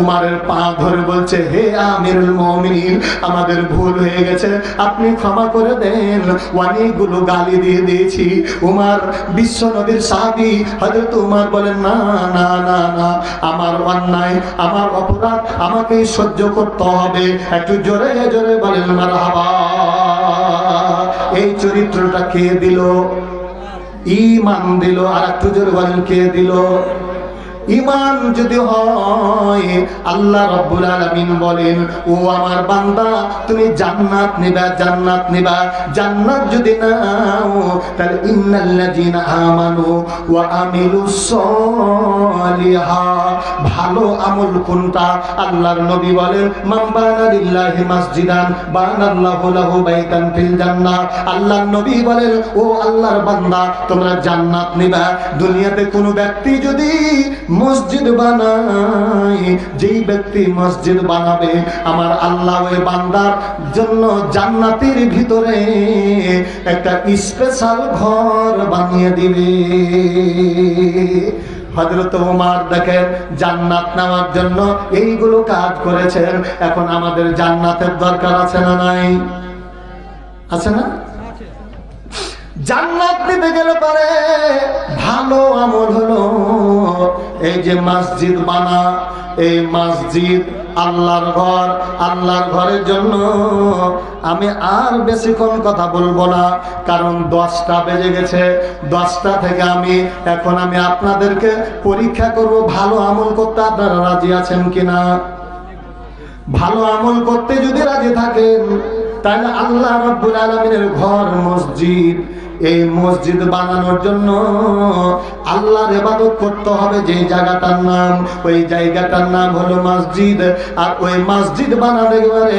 উমারের পা ধরে বলছে, হে আমিরুল মুমিনিন, আমাদের ভুল হয়ে গেছে, আপনি ক্ষমা করে দেন, অনেকগুলো গালি দিয়ে দিয়েছি। উমার বিশ্ব নবীর সাহাবী, হযরত উমার বলেন না না না না, আমার অন্যায়, আমার অপরাধ আমাকেই সহ্য করতে হবে। একটু জোরে জোরে বলেন মারহাবা। এই চরিত্রটা কে দিল? ঈমান দিল। আর একটু জোরে বলেন কে দিল? ঈমান যদি হয়, আল্লাহ রাব্বুল আলামিন বলেন, ও আমার বান্দা তুমি জান্নাত নিবা, জান্নাত নিবা। জান্নাত যদি নাও তাহলে ইন্নাল্লাযীনা আমানু ওয়া আমিলুস সালিহাত, ভালো আমল কোনটা? আল্লাহর নবী বলেন, মান বানা লিল্লাহি মাসজিদান বানাল্লাহু লাহু বাইতান ফিল জান্নাহ। আল্লাহর নবী বলেন, ও আল্লাহর বান্দা তোমরা জান্নাত নিবা। দুনিয়াতে কোনো ব্যক্তি যদি মসজিদ বানায়, যেই ব্যক্তি মসজিদ বানাবে আমার আল্লাহ ওই বান্দার জন্য জান্নাতের ভিতরে একটা স্পেশাল ঘর বানিয়ে দিবে। হযরত ওমর দেখেন জান্নাত নেওয়ার জন্য এইগুলো কাজ করেছেন। এখন আমাদের জান্নাতের দরকার আছে না নাই? আছে না? জান্নাত নিতে গেলে পারে ভালো আমল হলো এই যে মসজিদ বানা, এই মসজিদ আল্লাহর ঘর। আল্লাহর ঘরের জন্য আমি আর বেশিক্ষণ কথা বলবো না, কারণ 10টা বেজে গেছে। 10টা থেকে এখন আমি আপনাদেরকে পরীক্ষা করব ভালো আমল করতে আপনারা রাজি আছেন কিনা। ভালো আমল করতে যদি রাজি থাকেন তাহলে আল্লাহ রাব্বুল আলামিনের ঘর মসজিদ, এই মসজিদ বানানোর জন্য আল্লাহর ইবাদত করতে হবে। যে জায়গাটার নাম, ওই জায়গাটার নাম হলো মসজিদ। আর ওই মসজিদ বানাতে গেলে